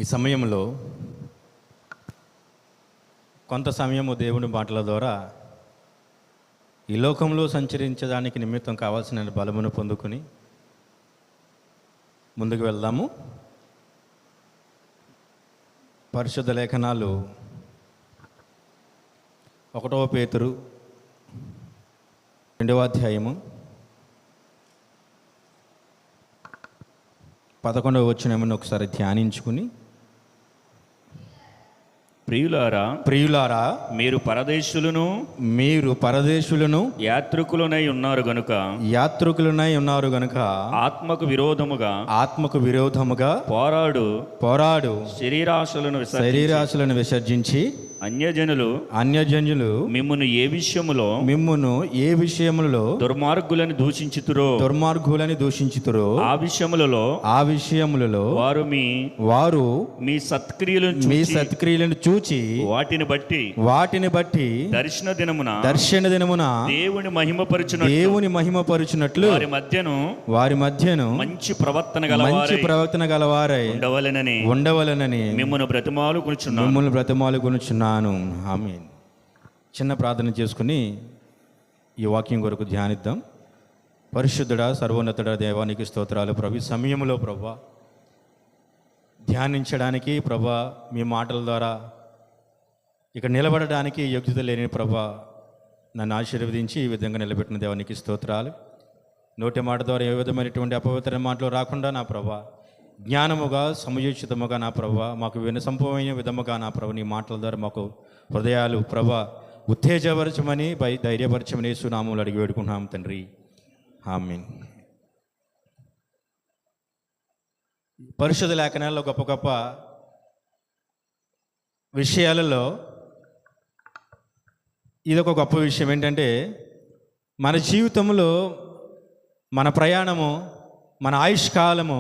ఈ సమయంలో కొంత సమయము దేవుని మాటల ద్వారా ఈ లోకంలో సంచరించడానికి నిమిత్తం కావాల్సిన బలమును పొందుకుని ముందుకు వెళ్దాము. పరిశుద్ధ లేఖనాలు 1 పేతురు 2వ అధ్యాయము 11వ వచనమును ఒకసారి ధ్యానించుకుని, ప్రియులారా మీరు పరదేశులను యాత్రికులనై ఉన్నారు గనుక ఆత్మకు విరోధముగా పోరాడు శరీరాశలను విసర్జించి అన్యజనులు మిమ్మును ఏ విషయములలో దుర్మార్గులని దూషించుతురో ఆ విషయములలో వారు మీ సత్క్రియలను చూచి వాటిని బట్టి దర్శన దినమున దేవుని మహిమపరచునట్లు వారి మధ్యను మంచి ప్రవర్తన గలవారై ఉండవలెనని మిమ్మును బ్రతిమాలుకొనుచున్నాను. ఆమేన్. చిన్న ప్రార్థన చేసుకుని ఈ వాక్యం కొరకు ధ్యానిద్దాం. పరిశుద్ధుడా, సర్వోన్నతుడా, దేవానికి స్తోత్రాలు ప్రభు. సమయంలో ప్రభా ధ్యానించడానికి ప్రభా, మీ మాటల ద్వారా ఇక్కడ నిలబడడానికి యోగ్యత లేని ప్రభా నన్ను ఆశీర్వదించి ఈ విధంగా నిలబెట్టిన దేవానికి స్తోత్రాలు. నోటి మాట ద్వారా ఏ విధమైనటువంటి అపవిత్ర మాటలు రాకుండా నా ప్రభా, జ్ఞానముగా సముచితముగా నా ప్రభా, మాకు వినసంపమైన విధముగా నా ప్రభు నీ మాటల ద్వారా మాకు హృదయాలు ప్రభా ఉత్తేజపరచమని ధైర్యపరచమని యేసునామములో అడిగి వేడుకుంటున్నాం తండ్రి. ఆమేన్. పరిశుద్ధ లేఖనాల్లో గొప్ప గొప్ప విషయాలలో ఇదొక గొప్ప విషయం. ఏంటంటే మన జీవితంలో మన ప్రయాణము, మన ఆయుష్కాలము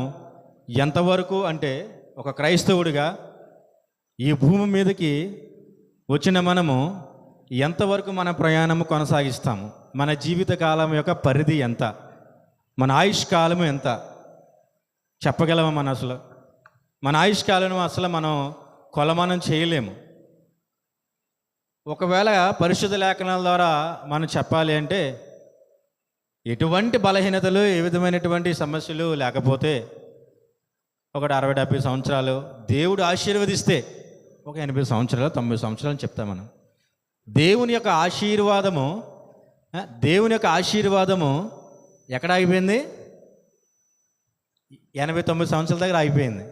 ఎంతవరకు అంటే ఒక క్రైస్తవుడిగా ఈ భూమి మీదకి వచ్చిన మనము ఎంతవరకు మన ప్రయాణము కొనసాగిస్తాము, మన జీవితకాలం యొక్క పరిధి ఎంత, మన ఆయుష్కాలము ఎంత చెప్పగలమా? మన ఆయుష్కాలను అసలు మనం కొలమానం చేయలేము. ఒకవేళ పరిశుద్ధ లేఖనాల ద్వారా మనం చెప్పాలి అంటే ఎటువంటి బలహీనతలు, ఏ విధమైనటువంటి సమస్యలు లేకపోతే ఒక 60-70 సంవత్సరాలు, దేవుడు ఆశీర్వదిస్తే ఒక 80 సంవత్సరాలు 90 సంవత్సరాలు చెప్తాం మనం. దేవుని యొక్క ఆశీర్వాదము ఎక్కడ ఆగిపోయింది? 89 సంవత్సరాల దగ్గర ఆగిపోయింది.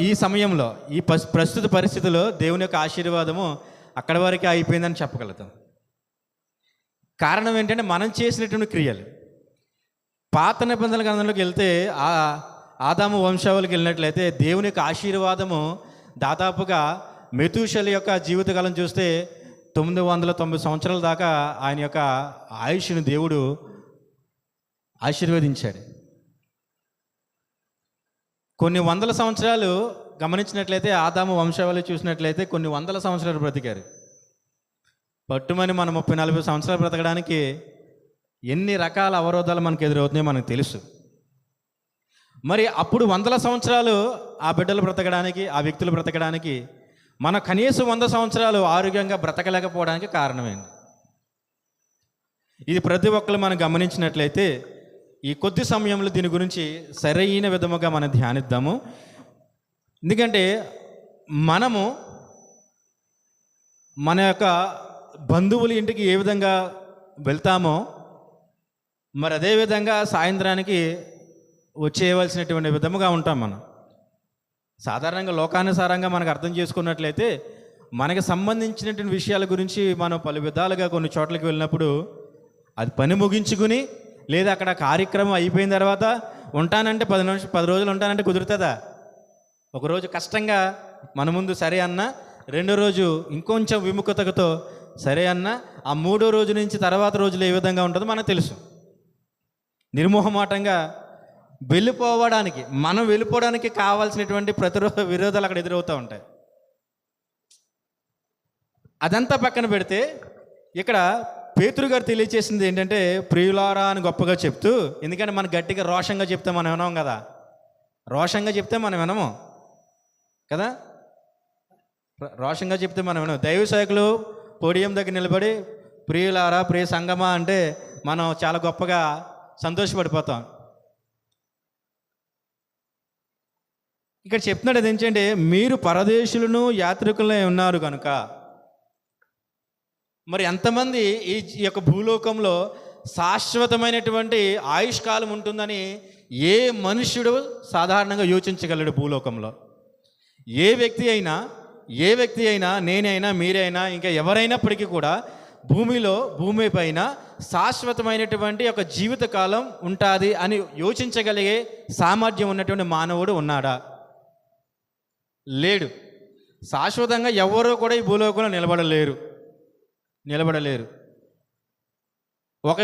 ఈ సమయంలో ఈ ప్రస్తుత పరిస్థితిలో దేవుని యొక్క ఆశీర్వాదము అక్కడి వరకే అయిపోయిందని చెప్పగలుగుతాం. కారణం ఏంటంటే మనం చేసినటువంటి క్రియలు. పాత నిబంధనల గ్రంథంలోకి వెళ్తే ఆదాము వంశావళికి వెళ్ళినట్లయితే దేవుని యొక్క ఆశీర్వాదము దాదాపుగా మెతూషల యొక్క జీవితకాలం చూస్తే 990 సంవత్సరాల దాకా ఆయన యొక్క ఆయుష్ను దేవుడు ఆశీర్వదించాడు. కొన్ని వందల సంవత్సరాలు గమనించినట్లయితే ఆదాము వంశావళి చూసినట్లయితే కొన్ని వందల సంవత్సరాలు బ్రతికారు. పట్టుమని మనం 30-40 సంవత్సరాలు బ్రతకడానికి ఎన్ని రకాల అవరోధాలు మనకు ఎదురవుతున్నాయో మనకు తెలుసు. మరి అప్పుడు వందల సంవత్సరాలు ఆ బిడ్డలు బ్రతకడానికి, ఆ వ్యక్తులు బ్రతకడానికి మన కనీసం 100 సంవత్సరాలు ఆరోగ్యంగా బ్రతకలేకపోవడానికి కారణమేంటి? ఇది ప్రతి ఒక్కరు మనం గమనించినట్లయితే ఈ కొద్ది సమయంలో దీని గురించి సరైన విధముగా మనం ధ్యానిద్దాము. ఎందుకంటే మనము మన యొక్క బంధువుల ఇంటికి ఏ విధంగా వెళ్తామో మరి అదేవిధంగా సాయంత్రానికి వచ్చేయవలసినటువంటి విధముగా ఉంటాం. మనం సాధారణంగా లోకానుసారంగా మనకు అర్థం చేసుకున్నట్లయితే మనకి సంబంధించినటువంటి విషయాల గురించి మనం పలు విధాలుగా కొన్ని చోట్లకి వెళ్ళినప్పుడు అది పని ముగించుకుని లేదా అక్కడ కార్యక్రమం అయిపోయిన తర్వాత ఉంటానంటే 10 రోజులు ఉంటానంటే కుదురుతుందా? ఒకరోజు కష్టంగా మన ముందు సరే అన్న, రెండో రోజు ఇంకొంచెం విముఖతతో సరే అన్న, ఆ 3వ రోజు నుంచి తర్వాత రోజులు ఏ విధంగా ఉంటుందో మనకు తెలుసు. నిర్మోహమాటంగా మనం వెళ్ళిపోవడానికి కావాల్సినటువంటి విరోధాలు అక్కడ ఎదురవుతూ ఉంటాయి. అదంతా పక్కన పెడితే ఇక్కడ పేతురు గారు తెలియచేసింది ఏంటంటే ప్రియులారా అని గొప్పగా చెప్తూ, ఎందుకంటే మనం గట్టిగా రోషంగా చెప్తే మనం వినాం కదా, రోషంగా చెప్తే మనం వినము కదా, రోషంగా చెప్తే మనం వినము. దైవ సేవకులు పోడియం దగ్గర నిలబడి ప్రియులారా ప్రియ సంగమా అంటే మనం చాలా గొప్పగా సంతోషపడిపోతాం. ఇక్కడ చెప్తున్నాడు అదేంటంటే, మీరు పరదేశులను యాత్రికులే ఉన్నారు కనుక. మరి ఎంతమంది ఈ యొక్క భూలోకంలో శాశ్వతమైనటువంటి ఆయుష్కాలం ఉంటుందని ఏ మనుష్యుడు సాధారణంగా యోచించగలడు? భూలోకంలో ఏ వ్యక్తి అయినా నేనైనా మీరైనా ఇంకా ఎవరైనప్పటికీ కూడా భూమి పైన శాశ్వతమైనటువంటి ఒక జీవితకాలం ఉంటుంది అని యోచించగలిగే సామర్థ్యం ఉన్నటువంటి మానవుడు ఉన్నాడా? లేడు. శాశ్వతంగా ఎవరూ కూడా ఈ భూలోకంలో నిలబడలేరు. ఒక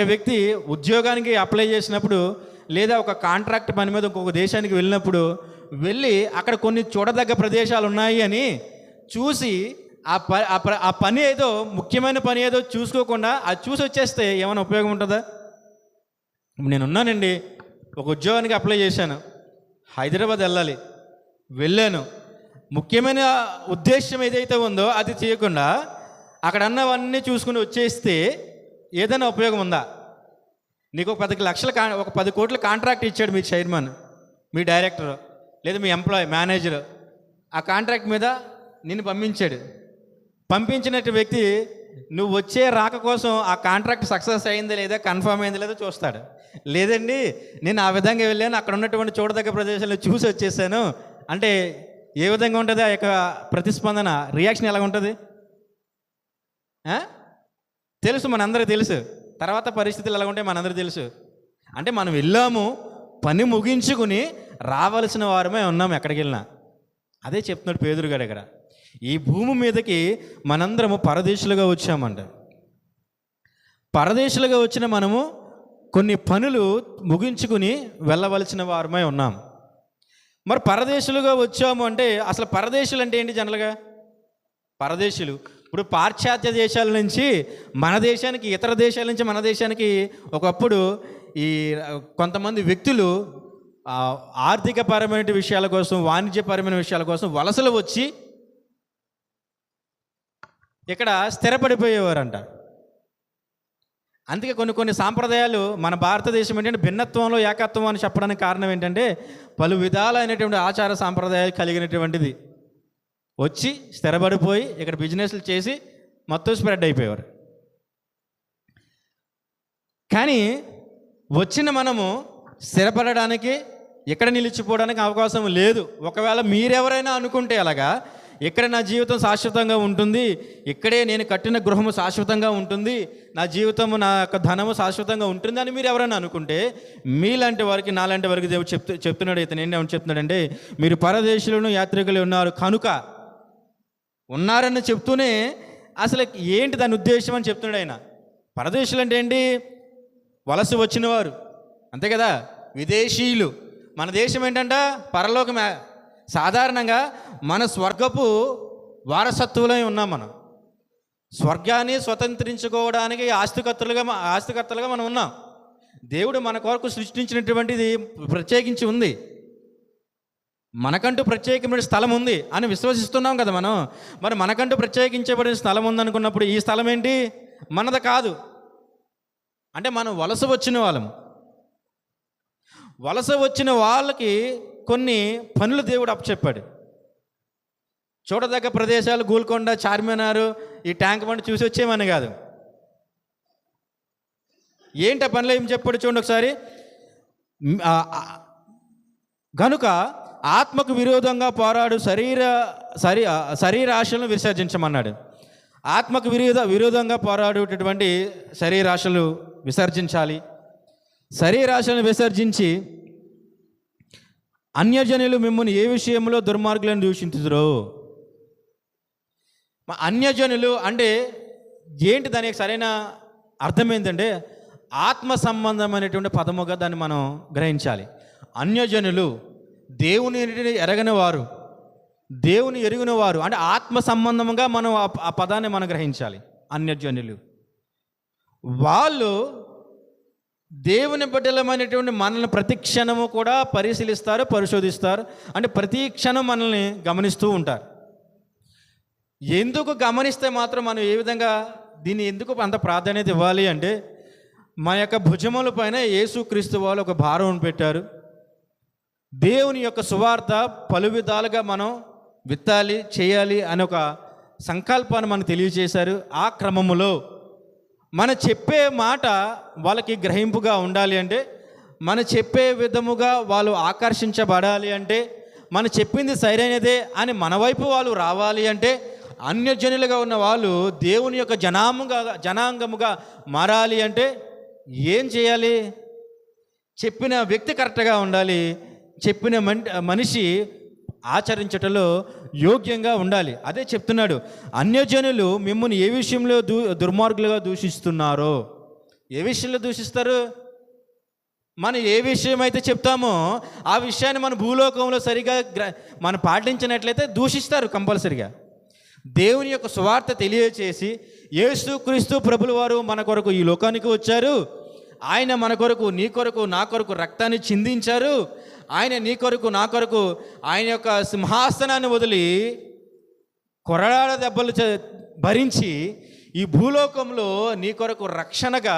వ్యక్తి ఉద్యోగానికి అప్లై చేసినప్పుడు లేదా ఒక కాంట్రాక్ట్ పని మీద ఇంకొక దేశానికి వెళ్ళినప్పుడు అక్కడ కొన్ని చూడదగ్గ ప్రదేశాలు ఉన్నాయి అని చూసి ఆ పని ఏదో ముఖ్యమైన పని ఏదో చూసుకోకుండా అది చూసి వచ్చేస్తే ఏమైనా ఉపయోగం ఉంటుందా? నేనున్నానండి, ఒక ఉద్యోగానికి అప్లై చేశాను, హైదరాబాద్ వెళ్ళాను, ముఖ్యమైన ఉద్దేశం ఏదైతే ఉందో అది చేయకుండా అక్కడ అన్నవన్నీ చూసుకుని వచ్చేస్తే ఏదైనా ఉపయోగం ఉందా? నీకు ఒక 10 లక్షల ఒక 10 కోట్ల కాంట్రాక్ట్ ఇచ్చాడు మీ చైర్మన్, మీ డైరెక్టర్ లేదా మీ మేనేజర్. ఆ కాంట్రాక్ట్ మీద నిన్ను పంపించినట్టు వ్యక్తి నువ్వు వచ్చే రాక కోసం ఆ కాంట్రాక్ట్ సక్సెస్ అయిందా లేదా, కన్ఫర్మ్ అయిందా లేదా చూస్తాడు. లేదండి నేను ఆ విధంగా వెళ్ళాను, అక్కడ ఉన్నటువంటి చూడదగ్గ ప్రదేశాల్లో చూసి వచ్చేసాను అంటే ఏ విధంగా ఉంటుంది? ఆ యొక్క ప్రతిస్పందన, రియాక్షన్ ఎలాగ ఉంటుంది తెలుసు, మనందరికీ తెలుసు. తర్వాత పరిస్థితులు ఎలా ఉంటాయి మనందరికీ తెలుసు. అంటే మనం వెళ్ళాము, పని ముగించుకుని రావాల్సిన వారమే ఉన్నాము ఎక్కడికి వెళ్ళినా. అదే చెప్తున్నాడు పేతురు గారు ఇక్కడ. ఈ భూమి మీదకి మనందరము పరదేశులుగా వచ్చామంట. పరదేశులుగా వచ్చిన మనము కొన్ని పనులు ముగించుకుని వెళ్ళవలసిన వారమై ఉన్నాం. మరి పరదేశులుగా వచ్చాము అంటే అసలు పరదేశులు అంటే ఏంటి? జనరల్గా పరదేశులు ఇప్పుడు పాశ్చాత్య దేశాల నుంచి మన దేశానికి, ఇతర దేశాల నుంచి మన దేశానికి ఒకప్పుడు ఈ కొంతమంది వ్యక్తులు ఆర్థికపరమైన విషయాల కోసం, వాణిజ్యపరమైన విషయాల కోసం వలసలు వచ్చి ఇక్కడ స్థిరపడిపోయేవారంట. అందుకే కొన్ని సాంప్రదాయాలు మన భారతదేశం ఏంటంటే భిన్నత్వంలో ఏకత్వం అని చెప్పడానికి కారణం ఏంటంటే పలు విధాలైనటువంటి ఆచార సాంప్రదాయాలు కలిగినటువంటిది. వచ్చి స్థిరపడిపోయి ఇక్కడ బిజినెస్లు చేసి మొత్తం స్ప్రెడ్ అయిపోయేవారు. కానీ వచ్చిన మనము స్థిరపడడానికి, ఇక్కడ నిలిచిపోవడానికి అవకాశం లేదు. ఒకవేళ మీరెవరైనా అనుకుంటే అలాగా, ఇక్కడ నా జీవితం శాశ్వతంగా ఉంటుంది, ఇక్కడే నేను కట్టిన గృహము శాశ్వతంగా ఉంటుంది, నా జీవితము, నా యొక్క ధనము శాశ్వతంగా ఉంటుంది అని మీరు ఎవరైనా అనుకుంటే, మీలాంటి వారికి, నాలాంటి వారికి దేవుడు చెప్తున్నాడు. ఇతను ఏమని చెప్తున్నాడంటే, మీరు పరదేశులను యాత్రికులు ఉన్నారు కనుక, ఉన్నారని చెప్తూనే అసలు ఏంటి దాని ఉద్దేశం అని చెప్తున్నాడు ఆయన. పరదేశులు అంటే ఏంటి? వలస వచ్చిన వారు, అంతే కదా, విదేశీయులు. మన దేశం ఏంటంట? పరలోకం. సాధారణంగా మన స్వర్గపు వారసత్వులై ఉన్నాం. మనం స్వర్గాన్ని స్వతంత్రించుకోవడానికి ఆస్తికర్తలుగా మనం ఉన్నాం. దేవుడు మన కొరకు సృష్టించినటువంటిది ప్రత్యేకించి ఉంది, మనకంటూ ప్రత్యేకమైన స్థలం ఉంది అని విశ్వసిస్తున్నాం కదా మనం. మరి మనకంటూ ప్రత్యేకించబడిన స్థలం ఉందనుకున్నప్పుడు ఈ స్థలం ఏంటి? మనది కాదు. అంటే మనం వలస వచ్చిన వాళ్ళము. వలస వచ్చిన వాళ్ళకి కొన్ని పనులు దేవుడు అప్పచెప్పాడు. చూడదగ్గ ప్రదేశాలు, గోల్కొండ, చార్మినార్, ఈ ట్యాంక్ బండ్ చూసి వచ్చేమని కాదు. ఏంటి ఆ పనులు ఏం చెప్పాడు చూడండి ఒకసారి. గనుక ఆత్మకు విరోధంగా పోరాడు శరీరాశలను విసర్జించమన్నాడు. ఆత్మకు విరోధంగా పోరాడేటటువంటి శరీరాశలు విసర్జించాలి. శరీరాశలను విసర్జించి అన్యజనులు మిమ్మల్ని ఏ విషయంలో దుర్మార్గులను దూషించుదురో. అన్యజనులు అంటే ఏంటి? దానికి సరైన అర్థం ఏంటంటే ఆత్మ సంబంధమైనటువంటి పదముగా దాన్ని మనం గ్రహించాలి. అన్యజనులు దేవుని ఎరగని వారు, దేవుని ఎరిగిన వారు అంటే ఆత్మ సంబంధంగా మనం ఆ పదాన్ని మనం గ్రహించాలి. అన్యజనులు వాళ్ళు దేవుని బిడ్డలమైనటువంటి మనల్ని ప్రతి క్షణము కూడా పరిశీలిస్తారు, పరిశోధిస్తారు. అంటే ప్రతి క్షణం మనల్ని గమనిస్తూ ఉంటారు. ఎందుకు గమనిస్తే మాత్రం మనం ఏ విధంగా దీన్ని ఎందుకు అంత ప్రాధాన్యత ఇవ్వాలి అంటే, మన యొక్క భుజముల పైన యేసుక్రీస్తు వాళ్ళు ఒక భారం పెట్టారు. దేవుని యొక్క సువార్త పలు విధాలుగా మనం విత్తాలి, చేయాలి అనే ఒక సంకల్పాన్ని మనకు తెలియజేశారు. ఆ క్రమములో మన చెప్పే మాట వాళ్ళకి గ్రహింపుగా ఉండాలి అంటే, మన చెప్పే విధముగా వాళ్ళు ఆకర్షించబడాలి అంటే, మన చెప్పింది సరైనదే అని మన వైపు వాళ్ళు రావాలి అంటే, అన్యజనులుగా ఉన్న వాళ్ళు దేవుని యొక్క జనాంగముగా మారాలి అంటే ఏం చేయాలి? చెప్పిన వ్యక్తి కరెక్ట్గా ఉండాలి, చెప్పిన మనిషి ఆచరించటంలో యోగ్యంగా ఉండాలి. అదే చెప్తున్నాడు, అన్యజనులు మిమ్మల్ని ఏ విషయంలో దుర్మార్గులుగా దూషిస్తున్నారో. ఏ విషయంలో దూషిస్తారు? మనం ఏ విషయం అయితే చెప్తామో ఆ విషయాన్ని మన భూలోకంలో సరిగా మనం పాటించినట్లయితే దూషిస్తారు కంపల్సరిగా. దేవుని యొక్క సువార్త తెలియచేసి యేసుక్రీస్తు ప్రభుల వారు మన కొరకు ఈ లోకానికి వచ్చారు, ఆయన మన కొరకు, నీ కొరకు, నా కొరకు రక్తాన్ని చిందించారు, ఆయన నీ కొరకు, నా కొరకు ఆయన యొక్క సింహాసనాన్ని వదిలి కొరడాల దెబ్బలు భరించి ఈ భూలోకంలో నీ కొరకు రక్షణగా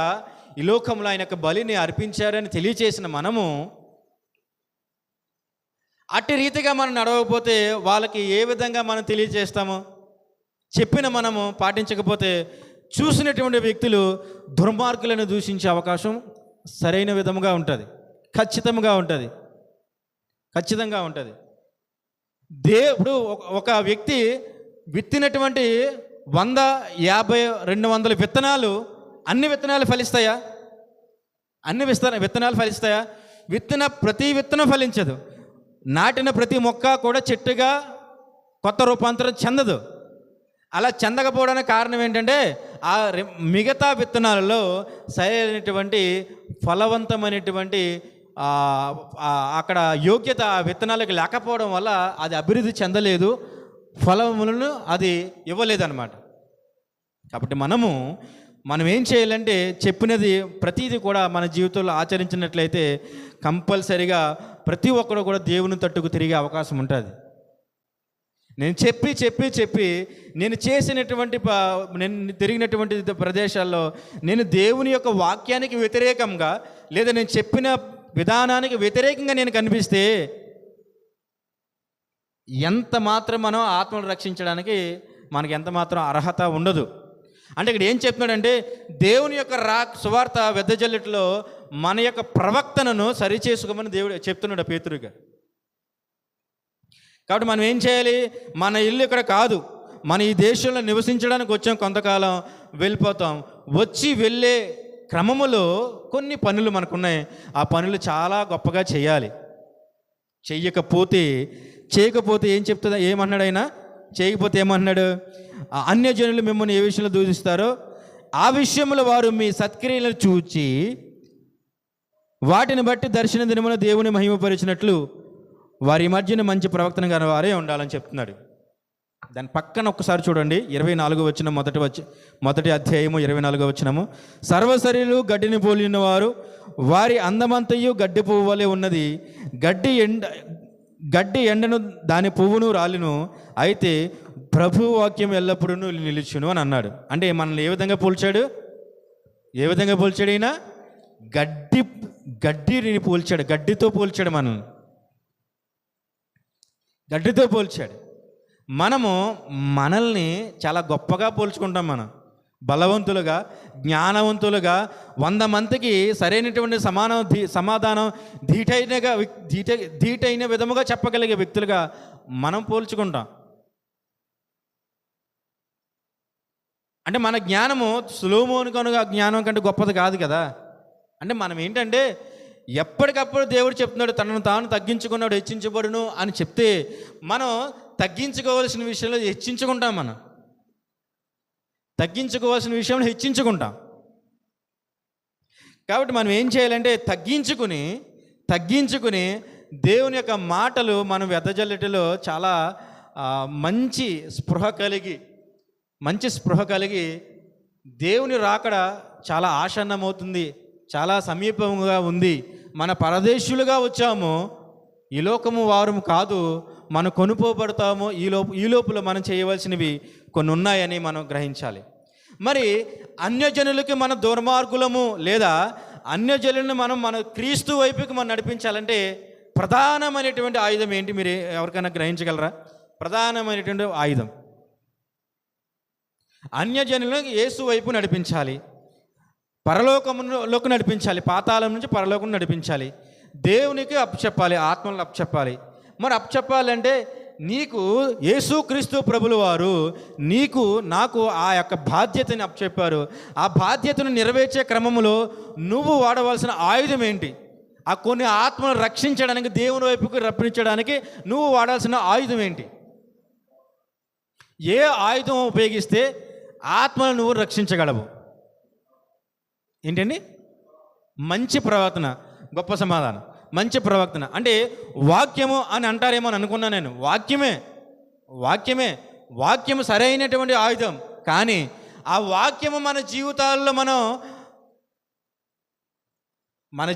ఈ లోకంలో ఆయన యొక్క బలిని అర్పించారని తెలియచేసిన మనము అట్టి రీతిగా మనం నడవకపోతే వాళ్ళకి ఏ విధంగా మనం తెలియజేస్తాము? చెప్పిన మనము పాటించకపోతే చూసినటువంటి వ్యక్తులు దుర్మార్గులను దూషించే అవకాశం సరైన విధముగా ఉంటుంది, ఖచ్చితంగా ఉంటుంది. దేవుడు ఒక వ్యక్తి విత్తినటువంటి 100, 50, 200 విత్తనాలు, అన్ని విత్తనాలు ఫలిస్తాయా? అన్ని విత్తనాలు ఫలిస్తాయా? విత్తన ప్రతి విత్తనం ఫలించదు. నాటిన ప్రతి మొక్క కూడా చెట్టుగా కొత్త రూపాంతరం చెందదు. అలా చెందకపోవడానికి కారణం ఏంటంటే ఆ మిగతా విత్తనాలలో సరైనటువంటి ఫలవంతమైనటువంటి అక్కడ యోగ్యత ఆ విత్తనాలకు లేకపోవడం వల్ల అది అభివృద్ధి చెందలేదు, ఫలములను అది ఇవ్వలేదన్నమాట. కాబట్టి మనం ఏం చేయాలంటే చెప్పినది ప్రతిదీ కూడా మన జీవితంలో ఆచరించినట్లయితే కంపల్సరిగా ప్రతి ఒక్కరు కూడా దేవుని తట్టుకు తిరిగే అవకాశం ఉంటుంది. నేను చెప్పి నేను చేసినటువంటి నేను తిరిగినటువంటి ప్రదేశాల్లో నేను దేవుని యొక్క వాక్యానికి వ్యతిరేకంగా లేదా నేను చెప్పిన విధానానికి వ్యతిరేకంగా నేను కనిపిస్తే ఎంత మాత్రం మనం ఆత్మను రక్షించడానికి మనకి ఎంత మాత్రం అర్హత ఉండదు. అంటే ఇక్కడ ఏం చెప్తున్నాడంటే దేవుని యొక్క సువార్త వెదజల్లుట్లో మన యొక్క ప్రవక్తనను సరిచేసుకోమని దేవుడు చెప్తున్నాడు పేతురుగా. కాబట్టి మనం ఏం చేయాలి? మన ఇల్లు ఇక్కడ కాదు, మన ఈ దేశంలో నివసించడానికి వచ్చాం, కొంతకాలం వెళ్ళిపోతాం. వెళ్ళే క్రమములో కొన్ని పనులు మనకున్నాయి. ఆ పనులు చాలా గొప్పగా చేయాలి. చేయకపోతే ఏమన్నాడు ఆయన? చేయకపోతే ఏమన్నాడు? అన్యజనులు మిమ్మల్ని ఏ విషయంలో దూషిస్తారో ఆ విషయంలో వారు మీ సత్క్రియలను చూచి వాటిని బట్టి దర్శన దినమున దేవుని మహిమపరిచినట్లు వారి మధ్యన మంచి ప్రవక్తన గల వారే ఉండాలని చెప్తున్నాడు. దాని పక్కన ఒక్కసారి చూడండి, 24వ వచనం, మొదటి అధ్యాయము 24వ వచనము. సర్వశరీరులు గడ్డిని పోలిన వారు, వారి అందమంతయు గడ్డి పువ్వు వలె ఉన్నది. గడ్డి ఎండను దాని పువ్వును రాలిను, అయితే ప్రభు వాక్యం ఎల్లప్పుడూ నిలుచును అని అన్నాడు. అంటే మనల్ని ఏ విధంగా పోల్చాడు? ఈయన గడ్డిని పోల్చాడు, గడ్డితో పోల్చాడు. గడ్డితో పోల్చాడు. మనల్ని చాలా గొప్పగా పోల్చుకుంటాం. మనం బలవంతులుగా, జ్ఞానవంతులుగా, 100 మందికి సరైనటువంటి సమాధానం ధీటైన విధముగా చెప్పగలిగే వ్యక్తులుగా మనం పోల్చుకుంటాం. అంటే మన జ్ఞానము సులోమోను కనుక జ్ఞానం కంటే గొప్పది కాదు కదా. అంటే మనం ఏంటంటే ఎప్పటికప్పుడు దేవుడు చెప్తున్నాడు తనను తాను తగ్గించుకున్నాడు హెచ్చించబడును అని చెప్తే మనం తగ్గించుకోవాల్సిన విషయంలో హెచ్చించుకుంటాం. తగ్గించుకోవాల్సిన విషయంలో హెచ్చించుకుంటాం. కాబట్టి మనం ఏం చేయాలంటే తగ్గించుకుని దేవుని యొక్క మాటలు మనం వెదజల్లటిలో చాలా మంచి స్పృహ కలిగి దేవుని రాకడ చాలా ఆసన్నమవుతుంది, చాలా సమీపంగా ఉంది, మన పరదేశులుగా వచ్చాము, ఈ లోకము వారు కాదు, మనం కొనుపోబడతాము, ఈ లోపల మనం చేయవలసినవి కొన్ని ఉన్నాయని మనం గ్రహించాలి. మరి అన్యజనులకి మన దుర్మార్గులము లేదా అన్యజనులను మన క్రీస్తు వైపుకి మనం నడిపించాలంటే ప్రధానమైనటువంటి ఆయుధం ఏంటి? మీరు ఎవరికైనా గ్రహించగలరా? ప్రధానమైనటువంటి ఆయుధం అన్యజనులను యేసు వైపు నడిపించాలి, పరలోకంలోకి నడిపించాలి, పాతాళం నుంచి పరలోకం నడిపించాలి, దేవునికి అప్పచెప్పాలి, ఆత్మలను అప్పచెప్పాలి. మరి అప్పచెప్పాలంటే నీకు యేసుక్రీస్తు ప్రభులు వారు నీకు నాకు ఆ యొక్క బాధ్యతని అప్పచెప్పారు. ఆ బాధ్యతను నెరవేర్చే క్రమంలో నువ్వు వాడవలసిన ఆయుధం ఏంటి? ఆ కొన్ని ఆత్మను రక్షించడానికి, దేవుని వైపుకు రప్పించడానికి నువ్వు వాడాల్సిన ఆయుధం ఏంటి? ఏ ఆయుధం ఉపయోగిస్తే ఆత్మను నువ్వు రక్షించగలవు? ఏంటండి? మంచి ప్రవర్తన. గొప్ప సమాధానం. మంచి ప్రవర్తన అంటే వాక్యము అని అంటారేమో అని అనుకున్నా నేను. వాక్యము సరైనటువంటి ఆయుధం. కానీ ఆ వాక్యము మన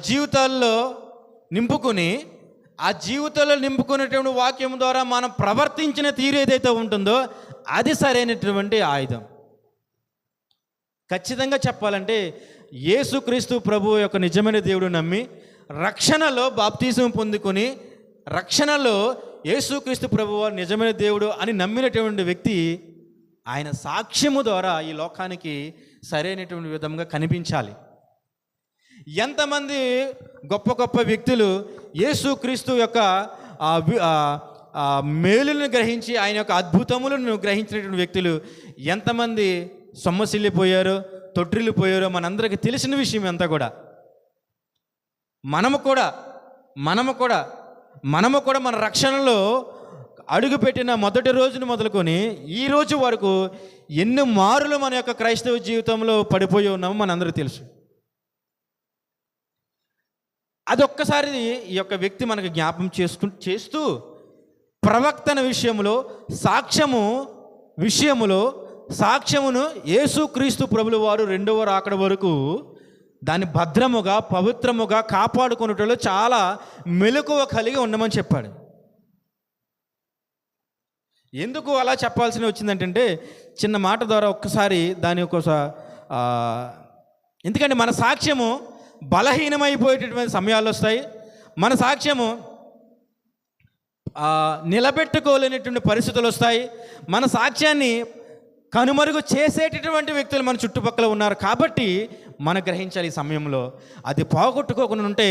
జీవితాల్లో నింపుకుని, ఆ జీవితంలో నింపుకునేటువంటి వాక్యం ద్వారా మనం ప్రవర్తించిన తీరు ఏదైతే ఉంటుందో అది సరైనటువంటి ఆయుధం. ఖచ్చితంగా చెప్పాలంటే యేసుక్రీస్తు ప్రభువు యొక్క నిజమైన దేవుడు నమ్మి రక్షణలో బాప్తిజం పొందుకొని రక్షణలో యేసుక్రీస్తు ప్రభువు నిజమైన దేవుడు అని నమ్మినటువంటి వ్యక్తి ఆయన సాక్ష్యము ద్వారా ఈ లోకానికి సరైనటువంటి విధంగా కనిపించాలి. ఎంతమంది గొప్ప గొప్ప వ్యక్తులు యేసుక్రీస్తు యొక్క మేలులను గ్రహించి ఆయన యొక్క అద్భుతములను గ్రహించినటువంటి వ్యక్తులు ఎంతమంది సొమ్మసిల్లిపోయారో, తొట్టిల్లిపోయారో మనందరికీ తెలిసిన విషయం అంతా కూడా. మనము కూడా మన రక్షణలో అడుగుపెట్టిన మొదటి రోజును మొదలుకొని ఈ రోజు వరకు ఎన్ని మారులు మన యొక్క క్రైస్తవ జీవితంలో పడిపోయి ఉన్నామో మనందరికీ తెలుసు. అదొక్కసారి ఈ యొక్క వ్యక్తి మనకు జ్ఞాపం చేస్తూ ప్రవక్తన సాక్ష్యమును యేసుక్రీస్తు ప్రభుల వారు రెండవ రాకడ వరకు దాన్ని భద్రముగా పవిత్రముగా కాపాడుకునేటలో చాలా మెలకువ కలిగి ఉండమని చెప్పాడు. ఎందుకు అలా చెప్పాల్సి వచ్చిందంటే చిన్న మాట ద్వారా ఒక్కసారి దాని ఎందుకంటే మన సాక్ష్యము బలహీనమైపోయేటటువంటి సమయాలు వస్తాయి. మన సాక్ష్యము నిలబెట్టుకోలేనటువంటి పరిస్థితులు వస్తాయి. మన సాక్ష్యాన్ని కనుమరుగు చేసేటటువంటి వ్యక్తులు మన చుట్టుపక్కల ఉన్నారు. కాబట్టి మనం గ్రహించాలి ఈ సమయంలో అది పోగొట్టుకోకుండా ఉంటే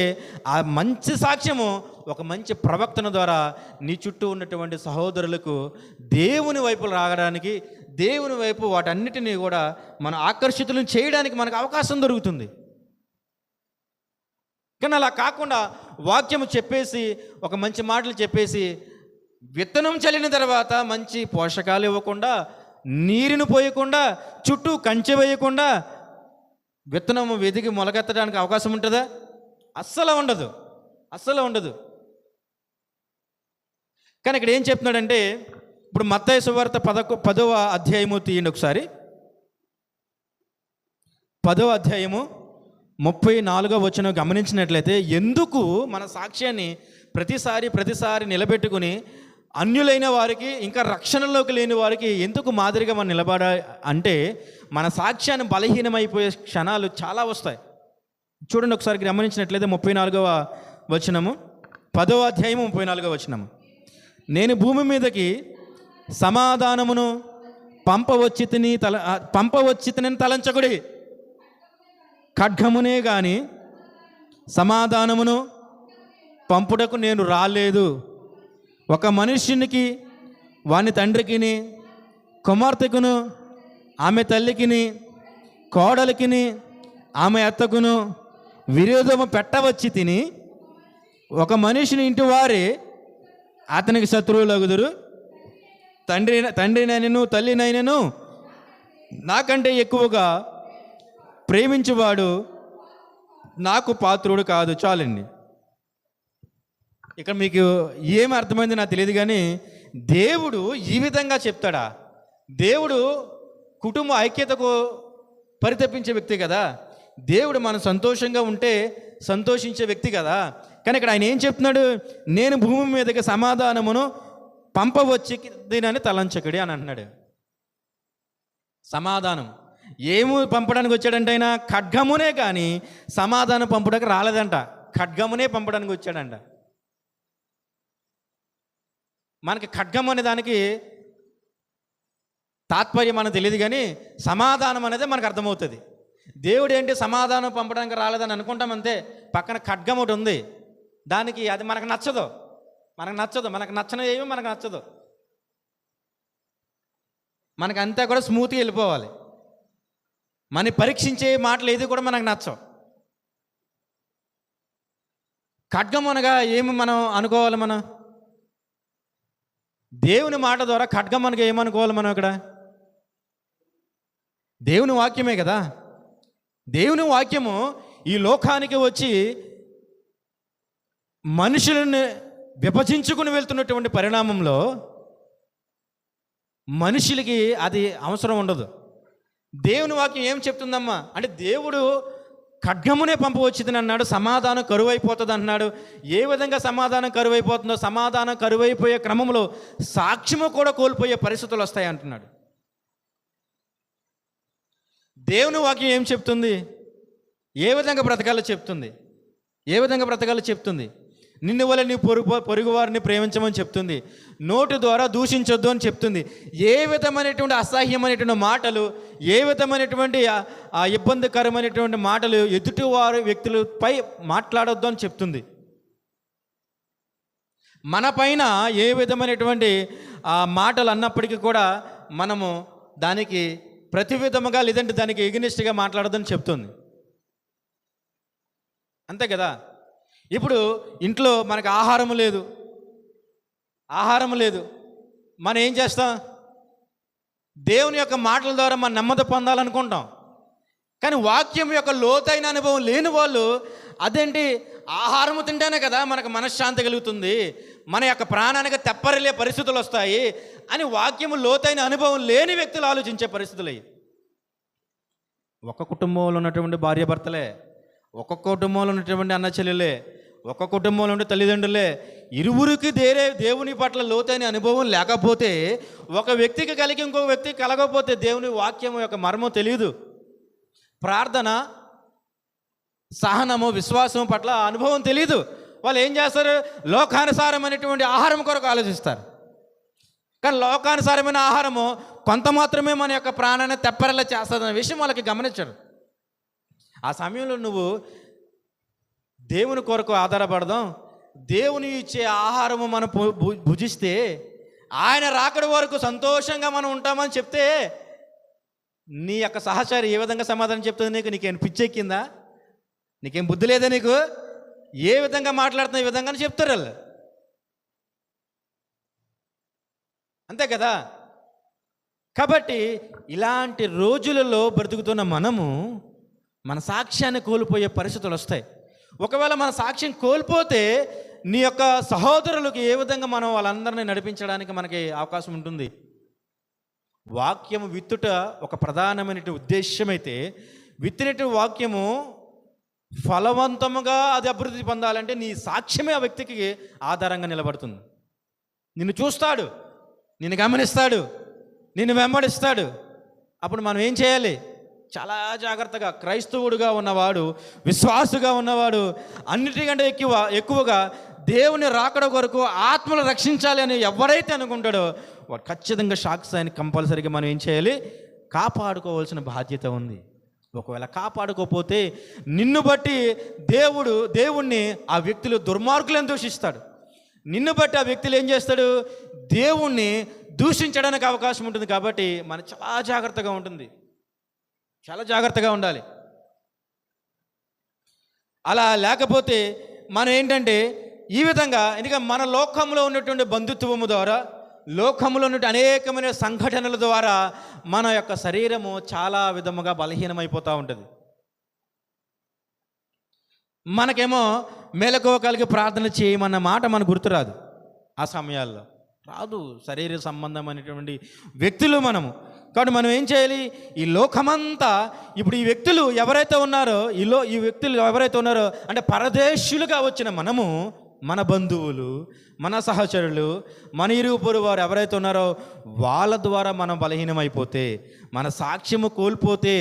ఆ మంచి సాక్ష్యము ఒక మంచి ప్రవక్తన ద్వారా నీ చుట్టూ ఉన్నటువంటి సహోదరులకు దేవుని వైపు రావడానికి, దేవుని వైపు వాటన్నిటినీ కూడా మన ఆకర్షితులను చేయడానికి మనకు అవకాశం దొరుకుతుంది. కానీ అలా కాకుండా వాక్యము చెప్పేసి ఒక మంచి మాటలు చెప్పేసి విత్తనం చల్లిన తర్వాత మంచి పోషకాలు ఇవ్వకుండా, నీరును పోయకుండా, చుట్టూ కంచె వేయకుండా విత్తనము వెదిగి మొలకెత్తడానికి అవకాశం ఉంటుందా? అస్సలు ఉండదు. కానీ ఇక్కడ ఏం చెప్తున్నాడంటే, ఇప్పుడు మత్తయి సువార్త 10వ అధ్యాయము తీయండి ఒకసారి. 10వ అధ్యాయము 34వ వచనం గమనించినట్లయితే, ఎందుకు మన సాక్ష్యాన్ని ప్రతిసారి నిలబెట్టుకుని అన్యులైన వారికి, ఇంకా రక్షణలోకి లేని వారికి ఎందుకు మాదిరిగా మనం నిలబడాలి అంటే, మన సాక్ష్యాన్ని బలహీనమైపోయే క్షణాలు చాలా వస్తాయి. చూడండి ఒకసారి గమనించినట్లయితే 34వ వచనము, 10వ అధ్యాయము 34వ వచనము. నేను భూమి మీదకి సమాధానమును పంపవచ్చితిని తలంచకుడి, ఖడ్గమునే గాని సమాధానమును పంపుటకు నేను రాలేదు. ఒక మనుష్యునికి వాని తండ్రికిని, కుమార్తెకును, ఆమె తల్లికిని, కోడలికిని, ఆమె అత్తకును విరోధము పెట్టవచ్చి తిని, ఒక మనిషిని ఇంటి వారే అతనికి శత్రువులగుదురు. తండ్రినైనను తల్లినైనను నాకంటే ఎక్కువగా ప్రేమించువాడు నాకు పాత్రుడు కాదు. చాలండి. ఇక్కడ మీకు ఏమి అర్థమైంది నాకు తెలియదు, కానీ దేవుడు ఈ విధంగా చెప్తాడా? దేవుడు కుటుంబ ఐక్యతకు పరితపించే వ్యక్తి కదా. దేవుడు మనం సంతోషంగా ఉంటే సంతోషించే వ్యక్తి కదా. కానీ ఇక్కడ ఆయన ఏం చెప్తున్నాడు? నేను భూమి మీదకి సమాధానమును పంపవచ్చి దీనని తలంచకుడి అని అంటున్నాడు. సమాధానం ఏమి పంపడానికి వచ్చాడంటే ఆయన ఖడ్గమునే, కానీ సమాధానం పంపడానికి రాలేదంట. ఖడ్గమునే పంపడానికి వచ్చాడంట. మనకి ఖడ్గం అనే దానికి తాత్పర్యం మనకు తెలియదు, కానీ సమాధానం అనేది మనకు అర్థమవుతుంది. దేవుడు ఏంటి సమాధానం పంపడానికి రాలేదని అనుకుంటాం అంతే. పక్కన ఖడ్గం ఒకటి ఉంది, దానికి అది మనకు నచ్చదు. మనకు నచ్చని ఏమి మనకు నచ్చదు. మనకు అంతా కూడా స్మూత్గా వెళ్ళిపోవాలి. మన పరీక్షించే మాటలు ఏది కూడా మనకు నచ్చవు. ఖడ్గం అనగా ఏమి మనం అనుకోవాలి? మనం దేవుని మాట ద్వారా ఖడ్గం అనగా ఏమనుకోవాలి? మనం ఇక్కడ దేవుని వాక్యమే కదా. దేవుని వాక్యము ఈ లోకానికి వచ్చి మనుషులను విభజించుకుని వెళ్తున్నటువంటి పరిణామంలో మనుషులకి అది అవసరం ఉండదు. దేవుని వాక్యం ఏం చెప్తుందమ్మా అంటే, దేవుడు ఖడ్గమునే పంపవచ్చుదని అన్నాడు. సమాధానం కరువైపోతుంది అంటున్నాడు. ఏ విధంగా సమాధానం కరువైపోతుందో, సమాధానం కరువైపోయే క్రమంలో సాక్ష్యము కూడా కోల్పోయే పరిస్థితులు వస్తాయి అంటున్నాడు. దేవుని వాక్యం ఏం చెప్తుంది? ఏ విధంగా బ్రతకాలో చెప్తుంది. నిన్ను వల్ల నీ పొరుగు వారిని ప్రేమించమని చెప్తుంది. నోటి ద్వారా దూషించొద్దు అని చెప్తుంది. ఏ విధమైనటువంటి అసహ్యమైనటువంటి మాటలు, ఏ విధమైనటువంటి ఇబ్బందికరమైనటువంటి మాటలు ఎదుటి వారి వ్యక్తులపై మాట్లాడొద్దు అని చెప్తుంది. మన పైన ఏ విధమైనటువంటి మాటలు అన్నప్పటికీ కూడా మనము దానికి ప్రతి విధముగా, లేదంటే దానికి ఎగనిస్ట్గా మాట్లాడొద్దని చెప్తుంది. అంతే కదా. ఇప్పుడు ఇంట్లో మనకు ఆహారం లేదు, మనం ఏం చేస్తాం? దేవుని యొక్క మాటల ద్వారా మనం నెమ్మది పొందాలనుకుంటాం. కానీ వాక్యం యొక్క లోతైన అనుభవం లేని వాళ్ళు, అదేంటి ఆహారము తింటేనే కదా మనకు మనశ్శాంతి కలుగుతుంది, మన యొక్క ప్రాణానికి తెప్పరిలే పరిస్థితులు వస్తాయి అని వాక్యము లోతైన అనుభవం లేని వ్యక్తులు ఆలోచించే పరిస్థితులు అయ్యి. ఒక కుటుంబంలో ఉన్నటువంటి భార్యాభర్తలే, ఒక కుటుంబంలో ఉన్నటువంటి అన్న చెల్లెలే, ఒక కుటుంబంలో ఉండే తల్లిదండ్రులే, ఇరువురికి దేవుని పట్ల లోతైన అనుభవం లేకపోతే, ఒక వ్యక్తికి కలిగి ఇంకొక వ్యక్తికి కలగకపోతే దేవుని వాక్యం యొక్క మర్మం తెలియదు. ప్రార్థన, సహనము, విశ్వాసం పట్ల అనుభవం తెలియదు. వాళ్ళు ఏం చేస్తారు? లోకానుసారమైనటువంటి ఆహారం కొరకు ఆలోచిస్తారు. కానీ లోకానుసారమైన ఆహారము కొంత మాత్రమే మన యొక్క ప్రాణాన్ని తెప్పరేలా చేస్తుందనే విషయం వాళ్ళకి గమనించరు. ఆ సమయంలో నువ్వు దేవుని కొరకు ఆధారపడదాం, దేవుని ఇచ్చే ఆహారము మనం భుజిస్తే ఆయన రాకడ వరకు సంతోషంగా మనం ఉంటామని చెప్తే, నీ యొక్క సహచారి ఏ విధంగా సమాధానం చెప్తుంది? నీకేం పిచ్చెక్కిందా? నీకేం బుద్ధి లేదా? నీకు ఏ విధంగా మాట్లాడుతున్నా ఈ విధంగానే చెప్తారు వాళ్ళు. అంతే కదా. కాబట్టి ఇలాంటి రోజులలో బ్రతుకుతున్న మనము మన సాక్ష్యాన్ని కోల్పోయే పరిస్థితులు వస్తాయి. ఒకవేళ మన సాక్ష్యం కోల్పోతే నీ యొక్క సహోదరులకు ఏ విధంగా మనం వాళ్ళందరినీ నడిపించడానికి మనకి అవకాశం ఉంటుంది? వాక్యము విత్తుట ఒక ప్రధానమైన ఉద్దేశ్యం అయితే, విత్తినట్టు వాక్యము ఫలవంతముగా అది అభివృద్ధి పొందాలంటే నీ సాక్ష్యమే ఆ వ్యక్తికి ఆధారంగా నిలబడుతుంది. నిన్ను చూస్తాడు, నిన్ను గమనిస్తాడు, నిన్ను వెంబడిస్తాడు. అప్పుడు మనం ఏం చేయాలి? చాలా జాగ్రత్తగా క్రైస్తవుడుగా ఉన్నవాడు, విశ్వాసుగా ఉన్నవాడు అన్నిటికంటే ఎక్కువగా దేవుని రాకడ కొరకు ఆత్మలు రక్షించాలి అని ఎవరైతే అనుకుంటాడో వాడు ఖచ్చితంగా సాక్ష్యాన్ని కంపల్సరీగా మనం ఏం చేయాలి? కాపాడుకోవాల్సిన బాధ్యత ఉంది. ఒకవేళ కాపాడుకోకపోతే నిన్ను బట్టి దేవుణ్ణి ఆ వ్యక్తులు దుర్మార్గులను దూషిస్తాడు. నిన్ను బట్టి ఆ వ్యక్తులు ఏం చేస్తాడు? దేవుణ్ణి దూషించడానికి అవకాశం ఉంటుంది. కాబట్టి మనం చాలా జాగ్రత్తగా ఉండాలి. అలా లేకపోతే మనం ఏంటంటే ఈ విధంగా, ఎందుకంటే మన లోకంలో ఉన్నటువంటి బంధుత్వము ద్వారా, లోకంలో ఉన్నటువంటి అనేకమైన సంఘటనల ద్వారా మన యొక్క శరీరము చాలా విధముగా బలహీనమైపోతూ ఉంటుంది. మనకేమో మెలకువ కలిగి ప్రార్థన చేయమన్న మాట మనకు గుర్తురాదు. ఆ సమయాల్లో రాదు. శరీర సంబంధమైనటువంటి వ్యక్తులు మనము. కాబట్టి మనం ఏం చేయాలి? ఈ లోకమంతా ఇప్పుడు ఈ వ్యక్తులు ఎవరైతే ఉన్నారో ఈ వ్యక్తులు ఎవరైతే ఉన్నారో అంటే పరదేశులుగా వచ్చిన మనము, మన బంధువులు, మన సహచరులు, మన ఇరుగు పొరుగు వారు ఎవరైతే ఉన్నారో వాళ్ళ ద్వారా మనం బలహీనమైపోతే, మన సాక్ష్యము కోల్పోతే,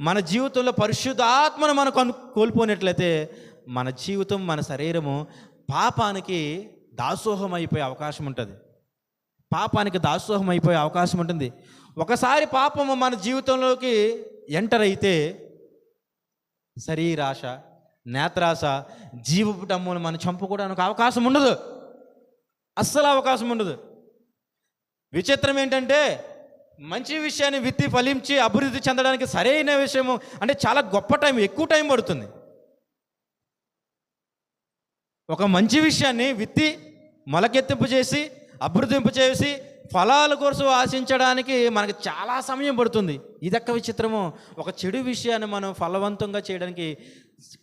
మన జీవితంలో పరిశుద్ధాత్మను మనం కోల్పోయినట్లయితే మన జీవితం, మన శరీరము పాపానికి దాసోహం అయిపోయే అవకాశం ఉంటుంది. పాపానికి దాసోహం అయిపోయే అవకాశం ఉంటుంది. ఒకసారి పాపము మన జీవితంలోకి ఎంటర్ అయితే శరీరాశ, నేత్రాశ, జీవపుటమ్మును మనం చంపుకోవడానికి అవకాశం ఉండదు. అస్సలు అవకాశం ఉండదు. విచిత్రం ఏంటంటే మంచి విషయాన్ని విత్తి ఫలించి అభివృద్ధి చెందడానికి సరైన విషయము అంటే చాలా గొప్ప టైం, ఎక్కువ టైం పడుతుంది. ఒక మంచి విషయాన్ని విత్తి మొలకెత్తింపు చేసి అభివృద్ధింపు చేసి ఫలాల కోసం ఆశించడానికి మనకి చాలా సమయం పడుతుంది. ఇదొక్క విచిత్రము. ఒక చెడు విషయాన్ని మనం ఫలవంతంగా చేయడానికి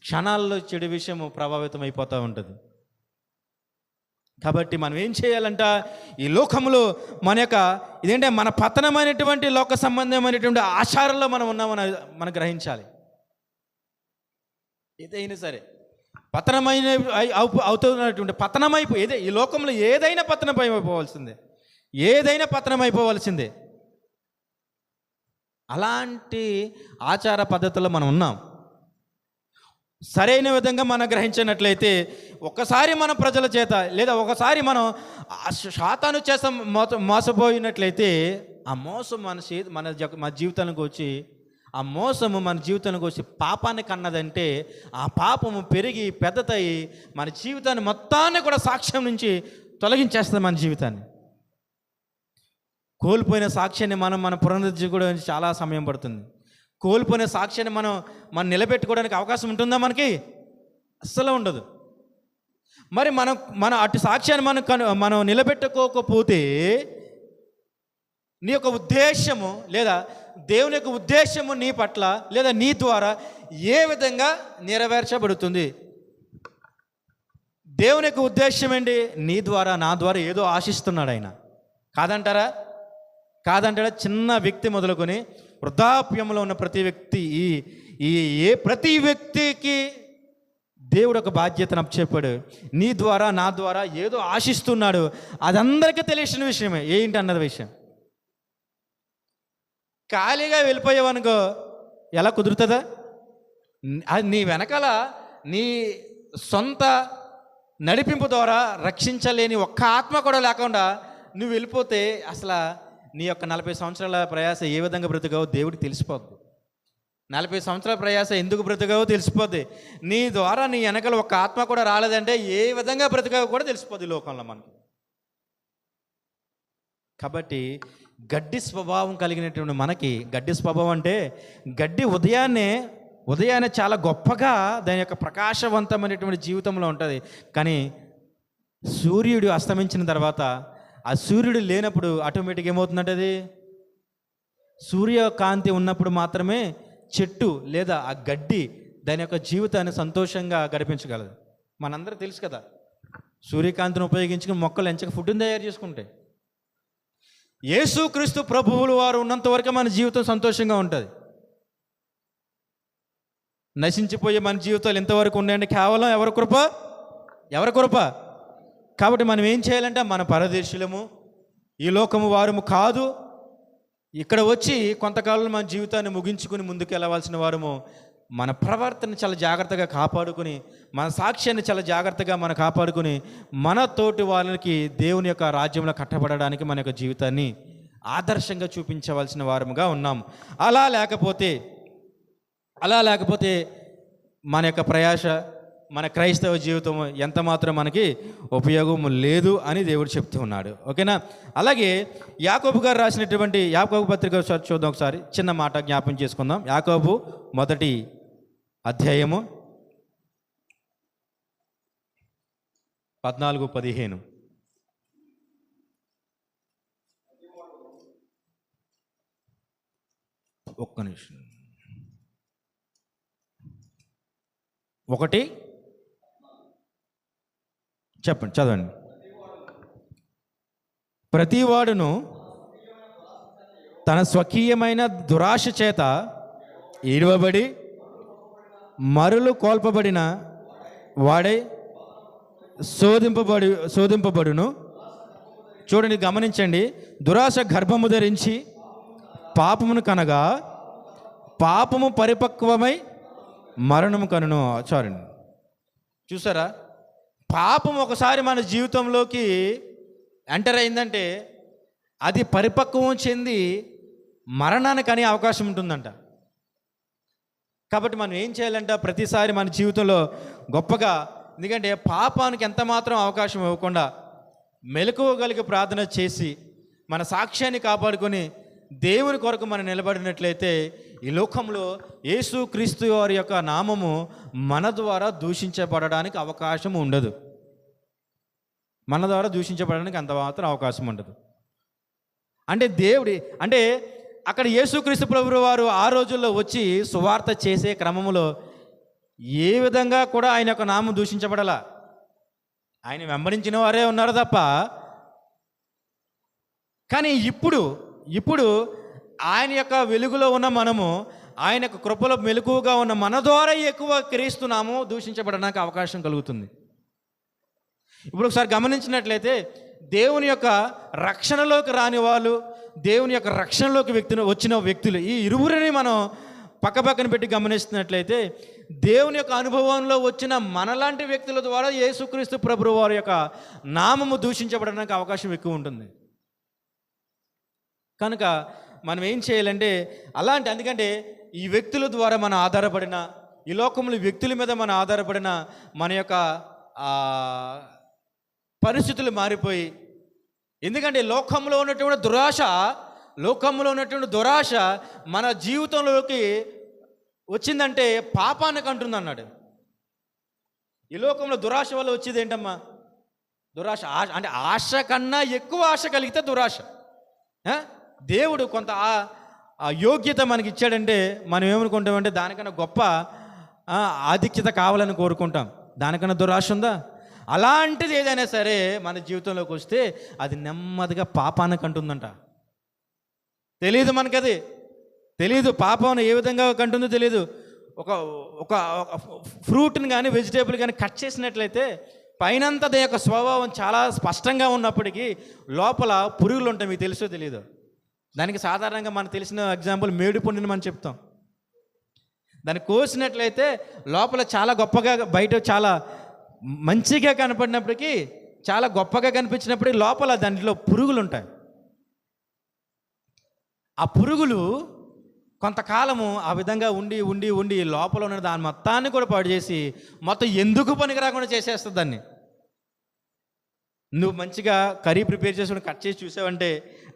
క్షణాల్లో చెడు విషయము ప్రభావితం అయిపోతూ ఉంటుంది. కాబట్టి మనం ఏం చేయాలంట? ఈ లోకంలో ఇదేంటే మన పతనమైనటువంటి లోక సంబంధమైనటువంటి ఆచారంలో మనం ఉన్నామని మనం గ్రహించాలి. ఏదైనా సరే పతనమైన అవుతున్నటువంటి పతనమైపోయి ఈ లోకంలో ఏదైనా పతనమైపోవాల్సిందే. అలాంటి ఆచార పద్ధతుల్లో మనం ఉన్నాం. సరైన విధంగా మనం గ్రహించినట్లయితే ఒకసారి మన ప్రజల చేత లేదా ఒకసారి మనం శాతాను చేత మోసపోయినట్లయితే ఆ మోసం మన జీవితానికి వచ్చి ఆ మోసము మన జీవితానికి వచ్చి పాపాన్ని కన్నదంటే ఆ పాపము పెరిగి పెద్దతయి మన జీవితాన్ని మొత్తాన్ని కూడా సాక్ష్యం నుంచి తొలగించేస్తుంది. మన జీవితాన్ని కోల్పోయిన సాక్ష్యాన్ని మనం పునరుద్ధరించుకోవడానికి చాలా సమయం పడుతుంది. కోల్పోయిన సాక్ష్యాన్ని మనం నిలబెట్టుకోవడానికి అవకాశం ఉంటుందా? మనకి అస్సలు ఉండదు. మరి మన అటు సాక్ష్యాన్ని మనం నిలబెట్టుకోకపోతే నీ యొక్క ఉద్దేశము లేదా దేవుని యొక్క ఉద్దేశము నీ పట్ల లేదా నీ ద్వారా ఏ విధంగా నెరవేర్చబడుతుంది? దేవుని యొక్క ఉద్దేశం ఏంటి? నీ ద్వారా నా ద్వారా ఏదో ఆశిస్తున్నాడు ఆయన. కాదంటారా? చిన్న వ్యక్తి మొదలుకొని వృద్ధాప్యంలో ఉన్న ప్రతి వ్యక్తి ప్రతి వ్యక్తికి దేవుడు ఒక బాధ్యతను అప్పచెప్పాడు. నీ ద్వారా నా ద్వారా ఏదో ఆశిస్తున్నాడు. అదందరికీ తెలిసిన విషయమే. ఏంటి అన్నది విషయం. ఖాళీగా వెళ్ళిపోయావనుకో ఎలా కుదురుతుందా? అది నీ వెనకాల నీ సొంత నడిపింపు ద్వారా రక్షించలేని ఒక్క ఆత్మ కూడా లేకుండా నువ్వు వెళ్ళిపోతే అసలు నీ యొక్క 40 సంవత్సరాల ప్రయాస ఏ విధంగా బ్రతుకావో దేవుడికి తెలిసిపోద్ది. 40 సంవత్సరాల ప్రయాస ఎందుకు బ్రతుకావో తెలిసిపోద్ది. నీ ద్వారా నీ వెనకాల ఒక్క ఆత్మ కూడా రాలేదంటే ఏ విధంగా బ్రతుకావో కూడా తెలిసిపోద్ది లోకంలో మనకి. కాబట్టి గడ్డి స్వభావం కలిగినటువంటి మనకి, గడ్డి స్వభావం అంటే గడ్డి ఉదయాన్నే చాలా గొప్పగా దాని యొక్క ప్రకాశవంతమైనటువంటి జీవితంలో ఉంటుంది. కానీ సూర్యుడు అస్తమించిన తర్వాత ఆ సూర్యుడు లేనప్పుడు ఆటోమేటిక్గా ఏమవుతుందంటే అది సూర్యకాంతి ఉన్నప్పుడు మాత్రమే చెట్టు లేదా ఆ గడ్డి దాని యొక్క జీవితాన్ని సంతోషంగా గడిపించగలదు. మనందరూ తెలుసు కదా, సూర్యకాంతిని ఉపయోగించుకుని మొక్కలు ఎంచక ఫుడ్ని తయారు చేసుకుంటాయి. యేసుక్రీస్తు ప్రభువులు వారు ఉన్నంత వరకు మన జీవితం సంతోషంగా ఉంటుంది. నశించిపోయే మన జీవితాలు ఎంతవరకు ఉన్నాయంటే కేవలం ఎవరి కృప. కాబట్టి మనం ఏం చేయాలంటే మన పరదేశులము, ఈ లోకము వారము కాదు. ఇక్కడ వచ్చి కొంతకాలం మన జీవితాన్ని ముగించుకుని ముందుకు వెళ్ళవలసిన వారము. మన ప్రవర్తన చాలా జాగ్రత్తగా కాపాడుకుని, మన సాక్ష్యాన్ని చాలా జాగ్రత్తగా మనం కాపాడుకుని, మన తోటి వాళ్ళకి దేవుని యొక్క రాజ్యంలో కట్టబడడానికి మన యొక్క జీవితాన్ని ఆదర్శంగా చూపించవలసిన వారముగా ఉన్నాము. అలా లేకపోతే మన యొక్క ప్రయాస, మన క్రైస్తవ జీవితం ఎంత మాత్రం మనకి ఉపయోగం లేదు అని దేవుడు చెప్తూ ఉన్నాడు. ఓకేనా? అలాగే యాకోబు గారు రాసినటువంటి యాకోబు పత్రిక చూద్దాం ఒకసారి. చిన్న మాట జ్ఞాపం చేసుకుందాం. యాకోబు 1వ అధ్యాయము 14-15. ఒక్క నిమిషం. 1 చెప్పండి, చదవండి. ప్రతివాడును తన స్వకీయమైన దురాశ చేత ఈడవబడి మరులు కోల్పబడిన వాడే శోధింపబడును. చూడండి, గమనించండి. దురాశ గర్భము ధరించి పాపమును కనగా పాపము పరిపక్వమై మరణము కనును. చూడండి, చూసారా? పాపం ఒకసారి మన జీవితంలోకి ఎంటర్ అయిందంటే అది పరిపక్వం చెంది మరణానికి అనే అవకాశం ఉంటుందంట. కాబట్టి మనం ఏం చేయాలంట? ప్రతిసారి మన జీవితంలో గొప్పగా, ఎందుకంటే పాపానికి ఎంత మాత్రం అవకాశం ఇవ్వకుండా మెలకువగలిగి ప్రార్థన చేసి మన సాక్ష్యాన్ని కాపాడుకొని దేవుని కొరకు మనం నిలబడినట్లయితే ఈ లోకంలో యేసు క్రీస్తు వారి యొక్క నామము మన ద్వారా దూషించబడడానికి అవకాశం ఉండదు. మన ద్వారా దూషించబడడానికి అంత మాత్రం అవకాశం ఉండదు. అంటే అక్కడ యేసుక్రీస్తు ప్రభువు వారు ఆ రోజుల్లో వచ్చి సువార్త చేసే క్రమంలో ఏ విధంగా కూడా ఆయన యొక్క నామం దూషించబడలా. ఆయన వెంబడించిన వారే ఉన్నారు తప్ప. కానీ ఇప్పుడు ఆయన యొక్క వెలుగులో ఉన్న మనము, ఆయన యొక్క కృపలో మెలకువగా ఉన్న మన ద్వారా ఎక్కువ క్రీస్తు నామం దూషించబడడానికి అవకాశం కలుగుతుంది. ఇప్పుడు ఒకసారి గమనించినట్లయితే దేవుని యొక్క రక్షణలోకి రాని వాళ్ళు, దేవుని యొక్క రక్షణలోకి వచ్చిన వ్యక్తులు, ఈ ఇరువురిని మనం పక్కపక్కన పెట్టి గమనిస్తున్నట్లయితే దేవుని యొక్క అనుభవంలో వచ్చిన మనలాంటి వ్యక్తుల ద్వారా యేసుక్రీస్తు ప్రభువు వారి యొక్క నామము దూషించబడడానికి అవకాశం ఎక్కువ ఉంటుంది. కనుక మనం ఏం చేయాలంటే అందుకంటే ఈ వ్యక్తుల ద్వారా మనం ఆధారపడిన, ఈ లోకంలో వ్యక్తుల మీద మనం ఆధారపడిన మన యొక్క పరిస్థితులు మారిపోయి, ఎందుకంటే లోకంలో ఉన్నటువంటి దురాశ మన జీవితంలోకి వచ్చిందంటే పాపానికి అంటుంది అన్నాడు. ఈ లోకంలో దురాశ వల్ల వచ్చేది ఏంటమ్మా? దురాశ. అంటే ఆశ కన్నా ఎక్కువ ఆశ కలిగితే దురాశ. దేవుడు కొంత ఆ యోగ్యత మనకి ఇచ్చాడంటే మనం ఏమనుకుంటామంటే దానికన్నా గొప్ప ఆధిక్యత కావాలని కోరుకుంటాం. దానికన్నా దురాశ ఉందా? అలాంటిది ఏదైనా సరే మన జీవితంలోకి వస్తే అది నెమ్మదిగా పాపానికి అంటుందంట. తెలియదు మనకది, తెలియదు. పాపం ఏ విధంగా కంటుందో తెలియదు. ఒక ఫ్రూట్ని కానీ వెజిటేబుల్ కానీ కట్ చేసినట్లయితే పైనంతా దాని యొక్క స్వభావం చాలా స్పష్టంగా ఉన్నప్పటికీ లోపల పురుగులు ఉంటాయి. మీకు తెలుసో తెలియదు? దానికి సాధారణంగా మనకు తెలిసిన ఎగ్జాంపుల్ మేడిపండుని మనం చెప్తాం. దాన్ని కోసినట్లయితే లోపల చాలా గొప్పగా, బయట చాలా మంచిగా కనపడినప్పటికీ, చాలా గొప్పగా కనిపించినప్పటికీ లోపల దాంట్లో పురుగులు ఉంటాయి. ఆ పురుగులు కొంతకాలము ఆ విధంగా ఉండి లోపల ఉన్న దాని మొత్తాన్ని కూడా పాడు చేసి మొత్తం ఎందుకు పనికి రాకుండా చేసేస్తుంది దాన్ని. నువ్వు మంచిగా కర్రీ ప్రిపేర్ చేసుకుని కట్ చేసి చూసావంటే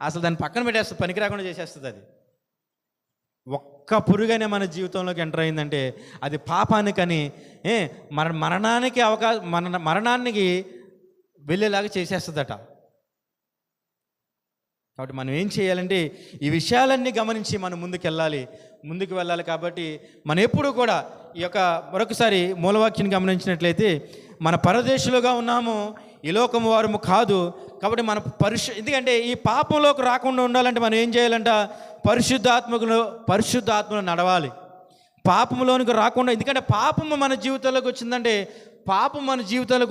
అసలు దాన్ని పక్కన పెట్టేస్తుంది, పనికి రాకుండా చేసేస్తుంది అది. ఒక్క పురుగనే మన జీవితంలోకి ఎంటర్ అయిందంటే అది పాపానికని మరణానికి వెళ్ళేలాగా చేసేస్తుందట. కాబట్టి మనం ఏం చేయాలంటే ఈ విషయాలన్నీ గమనించి మనం ముందుకు వెళ్ళాలి. కాబట్టి మనం ఎప్పుడూ కూడా ఈ యొక్క మరొకసారి మూలవాక్యాన్ని గమనించినట్లయితే మన పరదేశులుగా ఉన్నాము, ఈ లోకము వారము కాదు. కాబట్టి మన ఎందుకంటే ఈ పాపంలోకి రాకుండా ఉండాలంటే మనం ఏం చేయాలంట? పరిశుద్ధాత్మలో నడవాలి. పాపంలోనికి రాకుండా, ఎందుకంటే పాపము మన జీవితంలోకి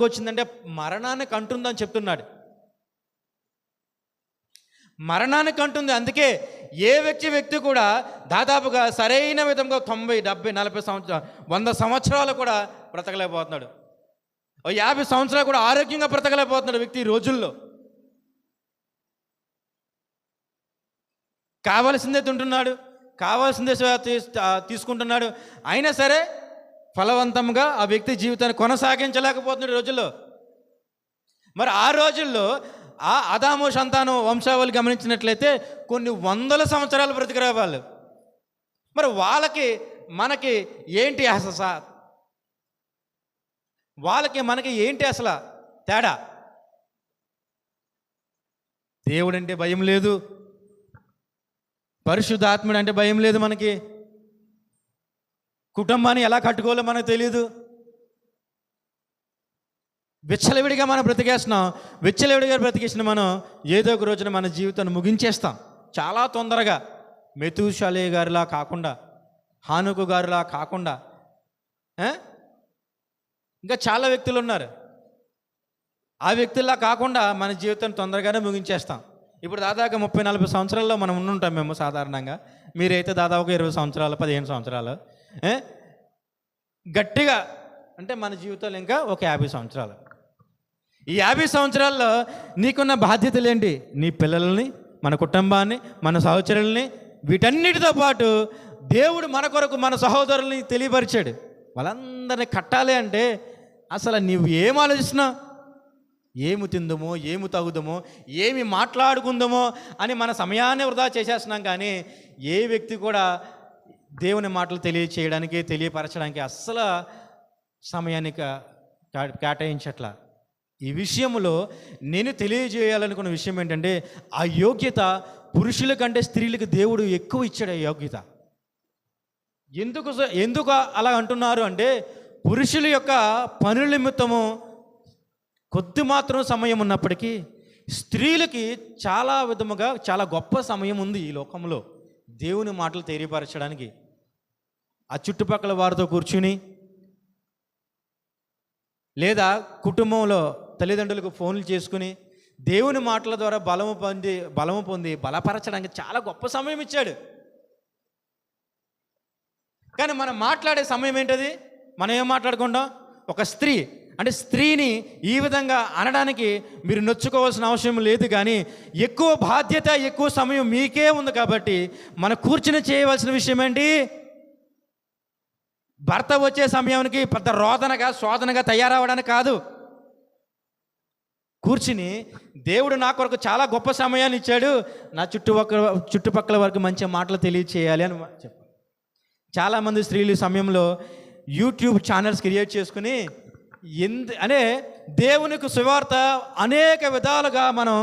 వచ్చిందంటే మరణానికి అంటుందని చెప్తున్నాడు. మరణానికి అంటుంది. అందుకే ఏ వ్యక్తి కూడా దాదాపుగా సరైన విధంగా 90, 70, 40 సంవత్సరాలు, 100 సంవత్సరాలు కూడా బ్రతకలేకపోతున్నాడు. 50 సంవత్సరాలు కూడా ఆరోగ్యంగా బ్రతకలేకపోతున్నాడు వ్యక్తి ఈ రోజుల్లో. కావలసిందే తింటున్నాడు, కావాల్సిందే తీసుకుంటున్నాడు, అయినా సరే ఫలవంతంగా ఆ వ్యక్తి జీవితాన్ని కొనసాగించలేకపోతున్నాడు ఈ రోజుల్లో. మరి ఆ రోజుల్లో ఆ ఆదాము సంతానం వంశావళి గమనించినట్లయితే కొన్ని 100 సంవత్సరాలు బ్రతికిరే వాళ్ళు. మరి మనకి ఏంటి అసలు తేడా? దేవుడంటే భయం లేదు, పరిశుద్ధాత్ముడు అంటే భయం లేదు మనకి, కుటుంబాన్ని ఎలా కట్టుకోవాలో మనకు తెలియదు. విచ్చలవిడిగా మనం బ్రతికేస్తున్నాం. విచ్చలవిడిగా బ్రతికేసిన మనం ఏదో ఒక రోజున మన జీవితాన్ని ముగించేస్తాం చాలా తొందరగా. మెతూషాలే గారిలా కాకుండా, హానుకు గారిలా కాకుండా ఇంకా చాలా వ్యక్తులు ఉన్నారు. ఆ వ్యక్తుల్లా కాకుండా మన జీవితం తొందరగానే ముగించేస్తాం. ఇప్పుడు దాదాపు 30-40 సంవత్సరాల్లో మనం ఉండుంటాం మేము సాధారణంగా. మీరైతే దాదాపు 20 సంవత్సరాలు, 15 సంవత్సరాలు. గట్టిగా అంటే మన జీవితాలు ఇంకా ఒక 50 సంవత్సరాలు. ఈ 50 సంవత్సరాల్లో నీకున్న బాధ్యతలు ఏంటి? నీ పిల్లల్ని, మన కుటుంబాన్ని, మన సహచరుల్ని, వీటన్నిటితో పాటు దేవుడు మన కొరకు మన సహోదరుల్ని తెలియపరిచాడు. వాళ్ళందరినీ కట్టాలి అంటే అసలు నీవు ఏం ఆలోచిస్తున్నావు? ఏమి తిందమో, ఏమి తాగుదామో, ఏమి మాట్లాడుకుందామో అని మన సమయాన్ని వృధా చేసేస్తున్నాం. కానీ ఏ వ్యక్తి కూడా దేవుని మాటలు తెలియచేయడానికి, తెలియపరచడానికి అస్సలు సమయాన్ని కేటాయించట్లా. ఈ విషయంలో నేను తెలియజేయాలనుకున్న విషయం ఏంటంటే, ఆ యోగ్యత పురుషుల కంటే స్త్రీలకు దేవుడు ఎక్కువ ఇచ్చాడు. ఆ యోగ్యత ఎందుకు అలా అంటున్నారు అంటే, పురుషుల యొక్క పనుల నిమిత్తము కొద్ది మాత్రం సమయం ఉన్నప్పటికీ స్త్రీలకి చాలా విధముగా చాలా గొప్ప సమయం ఉంది ఈ లోకంలో దేవుని మాటలు తెలియపరచడానికి. ఆ చుట్టుపక్కల వారితో కూర్చుని, లేదా కుటుంబంలో తల్లిదండ్రులకు ఫోన్లు చేసుకుని దేవుని మాటల ద్వారా బలము పొంది బలపరచడానికి చాలా గొప్ప సమయం ఇచ్చాడు. కానీ మనం మాట్లాడే సమయం ఏంటది? మనం ఏం మాట్లాడుకుంటాం? ఒక స్త్రీ అంటే స్త్రీని ఈ విధంగా అనడానికి మీరు నొచ్చుకోవాల్సిన అవసరం లేదు. కానీ ఎక్కువ బాధ్యత, ఎక్కువ సమయం మీకే ఉంది. కాబట్టి మన కూర్చుని చేయవలసిన విషయం ఏంటి? భర్త వచ్చే సమయానికి పెద్ద శోధనగా తయారవడానికి కాదు. కూర్చుని దేవుడు నా కొరకు చాలా గొప్ప సమయాన్ని ఇచ్చాడు, నా చుట్టుపక్కల వరకు మంచి మాటలు తెలియచేయాలి అని చెప్పారు. చాలామంది స్త్రీలు సమయంలో యూట్యూబ్ ఛానల్స్ క్రియేట్ చేసుకుని అనే దేవునికి సువార్త అనేక విధాలుగా మనం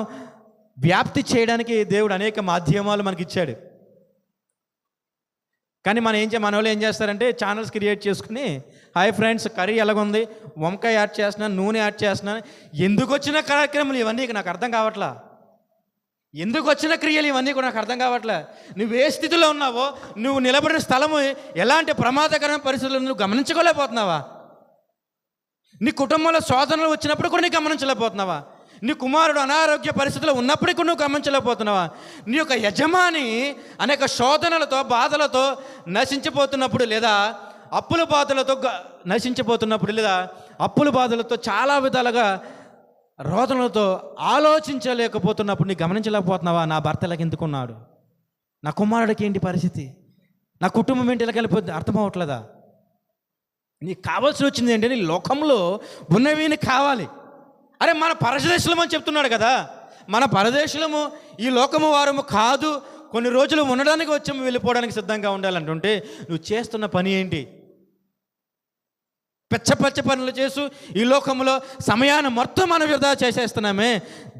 వ్యాప్తి చేయడానికి దేవుడు అనేక మాధ్యమాలు మనకి ఇచ్చాడు. కానీ మన వాళ్ళు ఏం చేస్తారంటే ఛానల్స్ క్రియేట్ చేసుకుని, హాయ్ ఫ్రెండ్స్, కర్రీ ఎలాగుంది, వంకాయ యాడ్ చేస్తున్నాను, నూనె యాడ్ చేస్తున్నాను. ఎందుకు వచ్చిన కార్యక్రమాలు ఇవన్నీ నాకు అర్థం కావట్లా. ఎందుకు వచ్చిన క్రియలు ఇవన్నీ కూడా నాకు అర్థం కావట్లే. నువ్వు ఏ స్థితిలో ఉన్నావో, నువ్వు నిలబడిన స్థలము ఎలాంటి ప్రమాదకరమైన పరిస్థితుల్లో నువ్వు గమనించుకోలేకపోతున్నావా? నీ కుటుంబంలో శోధనలు వచ్చినప్పుడు కూడా నీకు గమనించలేకపోతున్నావా? నీ కుమారుడు అనారోగ్య పరిస్థితుల్లో ఉన్నప్పటికీ కూడా నువ్వు గమనించలేకపోతున్నావా? నీ యొక్క యజమాని అనేక శోధనలతో, బాధలతో నశించిపోతున్నప్పుడు, లేదా అప్పుల బాధలతో నశించిపోతున్నప్పుడు, లేదా అప్పుల బాధలతో చాలా విధాలుగా రోదనలతో ఆలోచించలేకపోతున్నప్పుడు నీకు గమనించలేకపోతున్నావా? నా భర్త ఇలా ఎందుకున్నాడు, నా కుమారుడికి ఏంటి పరిస్థితి, నా కుటుంబం ఏంటి ఇలా కలిపోతుంది, అర్థమవట్లేదా? నీకు కావాల్సి వచ్చింది ఏంటంటే నీ లోకంలో ఉన్నవి కావాలి. అరే మన పరదేశులము అని చెప్తున్నాడు కదా. మన పరదేశులము ఈ లోకము వారము కాదు, కొన్ని రోజులు ఉండడానికి వచ్చాము, వెళ్ళిపోవడానికి సిద్ధంగా ఉండాలంటుంటే నువ్వు చేస్తున్న పని ఏంటి? పెచ్చ పనులు చేస్తూ ఈ లోకంలో సమయాన్ని మొత్తం మనం వృధా చేసేస్తున్నామే.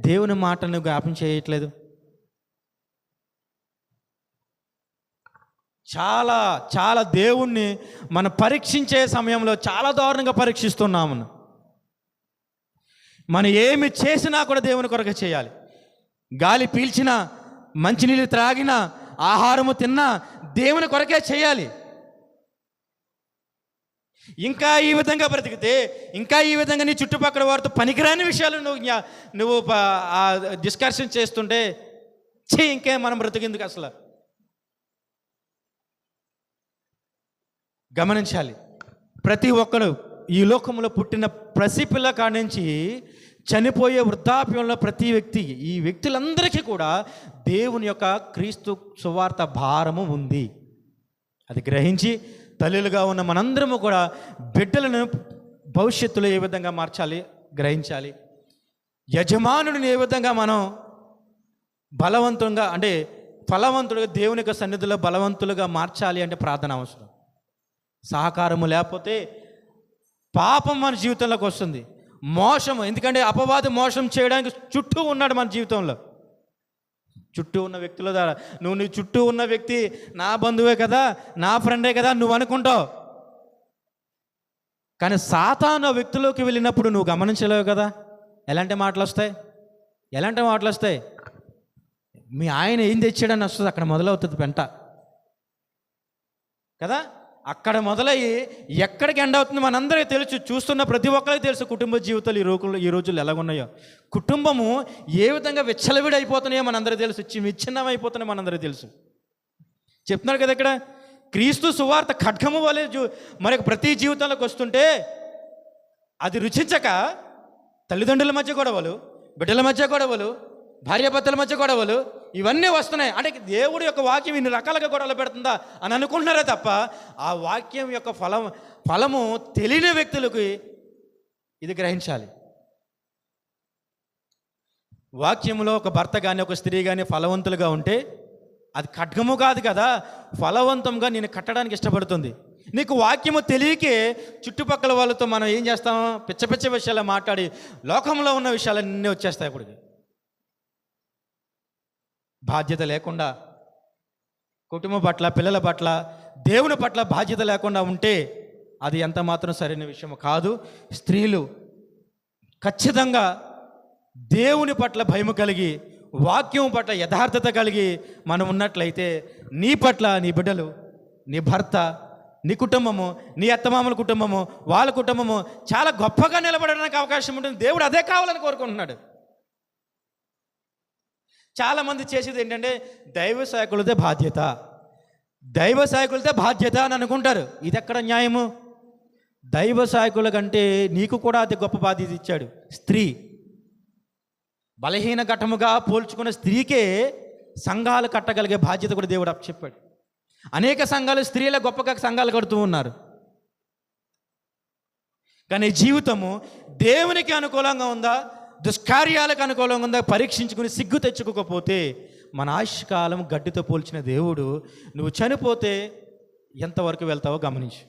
దేవుని మాటను జ్ఞాపం చేయట్లేదు. చాలా చాలా దేవుణ్ణి మనం పరీక్షించే సమయంలో చాలా దారుణంగా పరీక్షిస్తున్నాము. మనం ఏమి చేసినా కూడా దేవుని కొరకు చేయాలి. గాలి పీల్చినా, మంచినీళ్ళు త్రాగినా, ఆహారము తిన్నా దేవుని కొరకే చేయాలి. ఇంకా ఈ విధంగా బ్రతికితే, ఇంకా ఈ విధంగా నీ చుట్టుపక్కల వారితో పనికిరాని విషయాలు నువ్వు డిస్కషన్ చేస్తుంటే ఇంకే మనం బ్రతికిందుకు అసలు. గమనించాలి, ప్రతి ఒక్కరు ఈ లోకంలో పుట్టిన పసిపిల్ల కాడి నుంచి చనిపోయే వృద్ధాప్యంలో ప్రతి వ్యక్తి, ఈ వ్యక్తులందరికీ కూడా దేవుని యొక్క క్రీస్తు సువార్త భారము ఉంది. అది గ్రహించి తల్లులుగా ఉన్న మనందరము కూడా బిడ్డలను భవిష్యత్తులో ఏ విధంగా మార్చాలి గ్రహించాలి. యజమానుడిని ఏ విధంగా మనం బలవంతంగా అంటే ఫలవంతుడుగా దేవుని యొక్క సన్నిధిలో బలవంతులుగా మార్చాలి అంటే ప్రార్థన అవసరం. సహకారము లేకపోతే పాపం మన జీవితంలోకి వస్తుంది. మోసము, ఎందుకంటే అపవాది మోసం చేయడానికి చుట్టూ ఉన్నాడు మన జీవితంలో. చుట్టూ ఉన్న వ్యక్తుల ద్వారా నీ చుట్టూ ఉన్న వ్యక్తి నా బంధువే కదా, నా ఫ్రెండే కదా నువ్వు అనుకుంటావు. కానీ సాతాను వ్యక్తిలోకి వెళ్ళినప్పుడు నువ్వు గమనించలేవు కదా. ఎలాంటి మాటలు వస్తాయి? మీ ఆయన ఏం తెచ్చాడని వస్తుంది, అక్కడ మొదలవుతుంది పెంట. కదా. అక్కడ మొదలయ్యి ఎక్కడికి ఎండ్ అవుతుంది మనందరికీ తెలుసు, చూస్తున్న ప్రతి ఒక్కరికి తెలుసు కుటుంబ జీవితాలు ఈ రోజుల్లో ఎలాగున్నాయో. కుటుంబము ఏ విధంగా విచ్చలవిడైపోతున్నాయో మనందరికీ తెలుసు, విచ్ఛిన్నం అయిపోతున్నాయో మనందరికీ తెలుసు. చెప్తున్నారు కదా ఇక్కడ, క్రీస్తు సువార్త ఖడ్గము వలె మరి ప్రతి జీవితంలోకి వస్తుంటే అది రుచించక తల్లిదండ్రుల మధ్య గొడవలు, బిడ్డల మధ్య గొడవలు, భార్యాభర్తల మధ్య గొడవలు ఇవన్నీ వస్తున్నాయి. అంటే దేవుడి యొక్క వాక్యం ఇన్ని రకాలుగా గొడవలు పెడుతుందా అని అనుకుంటున్నారే తప్ప ఆ వాక్యం యొక్క ఫలము తెలియని వ్యక్తులకి ఇది గ్రహించాలి. వాక్యంలో ఒక భర్త కానీ ఒక స్త్రీ కానీ ఫలవంతులుగా ఉంటే అది ఖడ్గము కాదు కదా, ఫలవంతంగా నేను కట్టడానికి ఇష్టపడుతుంది. నీకు వాక్యము తెలియకే చుట్టుపక్కల వాళ్ళతో మనం ఏం చేస్తాం, పిచ్చ పిచ్చ విషయాలు మాట్లాడి లోకంలో ఉన్న విషయాలన్నీ వచ్చేస్తాయి. ఇప్పటికి బాధ్యత లేకుండా కుటుంబం పట్ల, పిల్లల పట్ల, దేవుని పట్ల బాధ్యత లేకుండా ఉంటే అది ఎంత మాత్రం సరైన విషయం కాదు. స్త్రీలు ఖచ్చితంగా దేవుని పట్ల భయము కలిగి, వాక్యం పట్ల యథార్థత కలిగి మనం ఉన్నట్లయితే నీ పట్ల నీ బిడ్డలు, నీ భర్త, నీ కుటుంబము, నీ అత్తమామల కుటుంబము, వాళ్ళ కుటుంబము చాలా గొప్పగా నిలబడడానికి అవకాశం ఉంటుంది. దేవుడు అదే కావాలని కోరుకుంటున్నాడు. చాలామంది చేసేది ఏంటంటే దైవ సేవకులదే బాధ్యత, దైవ సేవకులదే బాధ్యత అని అనుకుంటారు. ఇది ఎక్కడ న్యాయము? దైవ సేవకుల కంటే నీకు కూడా అతి గొప్ప బాధ్యత ఇచ్చాడు. స్త్రీ బలహీన ఘటముగా పోల్చుకున్న స్త్రీకే సంఘాలు కట్టగలిగే బాధ్యత కూడా దేవుడు చెప్పాడు. అనేక సంఘాలు స్త్రీల గొప్పగా సంఘాలు కడుతూ ఉన్నారు. కానీ జీవితము దేవునికి అనుకూలంగా ఉందా, దుష్కార్యాలకు అనుకూలంగా ఉందా పరీక్షించుకుని సిగ్గు తెచ్చుకోకపోతే మన ఆయుష్కాలం గడ్డితో పోల్చిన దేవుడు నువ్వు చనిపోతే ఎంతవరకు వెళ్తావో గమనించు.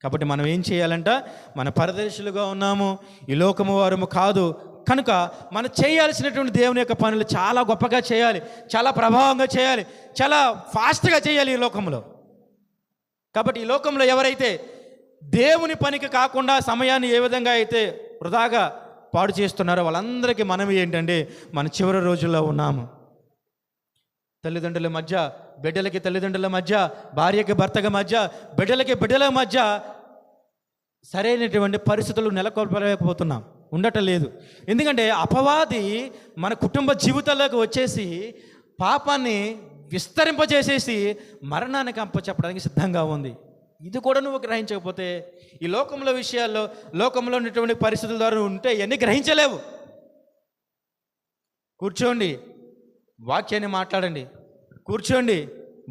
కాబట్టి మనం ఏం చేయాలంట, మన పరదేశులుగా ఉన్నాము, ఈ లోకము వారము కాదు కనుక మనం చేయాల్సినటువంటి దేవుని యొక్క పనులు చాలా గొప్పగా చేయాలి, చాలా ప్రభావంగా చేయాలి, చాలా ఫాస్ట్గా చేయాలి ఈ లోకంలో. కాబట్టి ఈ లోకంలో ఎవరైతే దేవుని పనికి కాకుండా సమయాన్ని ఏ విధంగా అయితే వృధాగా పాడు చేస్తున్నారో వాళ్ళందరికీ మనం ఏంటంటే మన చివరి రోజుల్లో ఉన్నాము. తల్లిదండ్రుల మధ్య, బిడ్డలకి తల్లిదండ్రుల మధ్య, భార్యకి భర్తకి మధ్య, బిడ్డలకి బిడ్డల మధ్య సరైనటువంటి పరిస్థితులు నెలకొల్పలేకపోతున్నాం, ఉండటం లేదు. ఎందుకంటే అపవాది మన కుటుంబ జీవితాల్లోకి వచ్చేసి పాపాన్ని విస్తరింపజేసేసి మరణానికి అప్పచెప్పడానికి సిద్ధంగా ఉంది. ఇది కూడా నువ్వు గ్రహించకపోతే ఈ లోకంలో విషయాల్లో, లోకంలో ఉన్నటువంటి పరిస్థితుల ద్వారా ఉంటే ఇవన్నీ గ్రహించలేవు. కూర్చోండి, వాక్యాన్ని మాట్లాడండి, కూర్చోండి,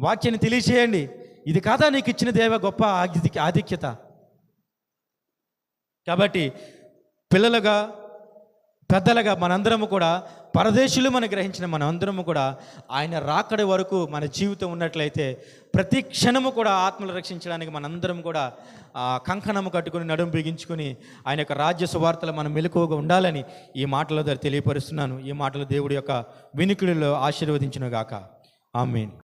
వాక్యాన్ని తెలియచేయండి. ఇది కాదా నీకు ఇచ్చిన దేవ గొప్ప ఆధిక్యత? కాబట్టి పిల్లలుగా, పెద్దలుగా మనందరము కూడా పరదేశులు మనం గ్రహించిన మనందరము కూడా ఆయన రాకడి వరకు మన జీవితం ఉన్నట్లయితే ప్రతి క్షణము కూడా ఆత్మలు రక్షించడానికి మనందరం కూడా కంకణము కట్టుకుని నడుము బిగించుకుని ఆయన యొక్క రాజ్య సువార్తలు మనం మెలకువగా ఉండాలని ఈ మాటల ద్వారా తెలియపరుస్తున్నాను. ఈ మాటలు దేవుడి యొక్క వినికిడిలో ఆశీర్వదించును గాక. ఆమేన్.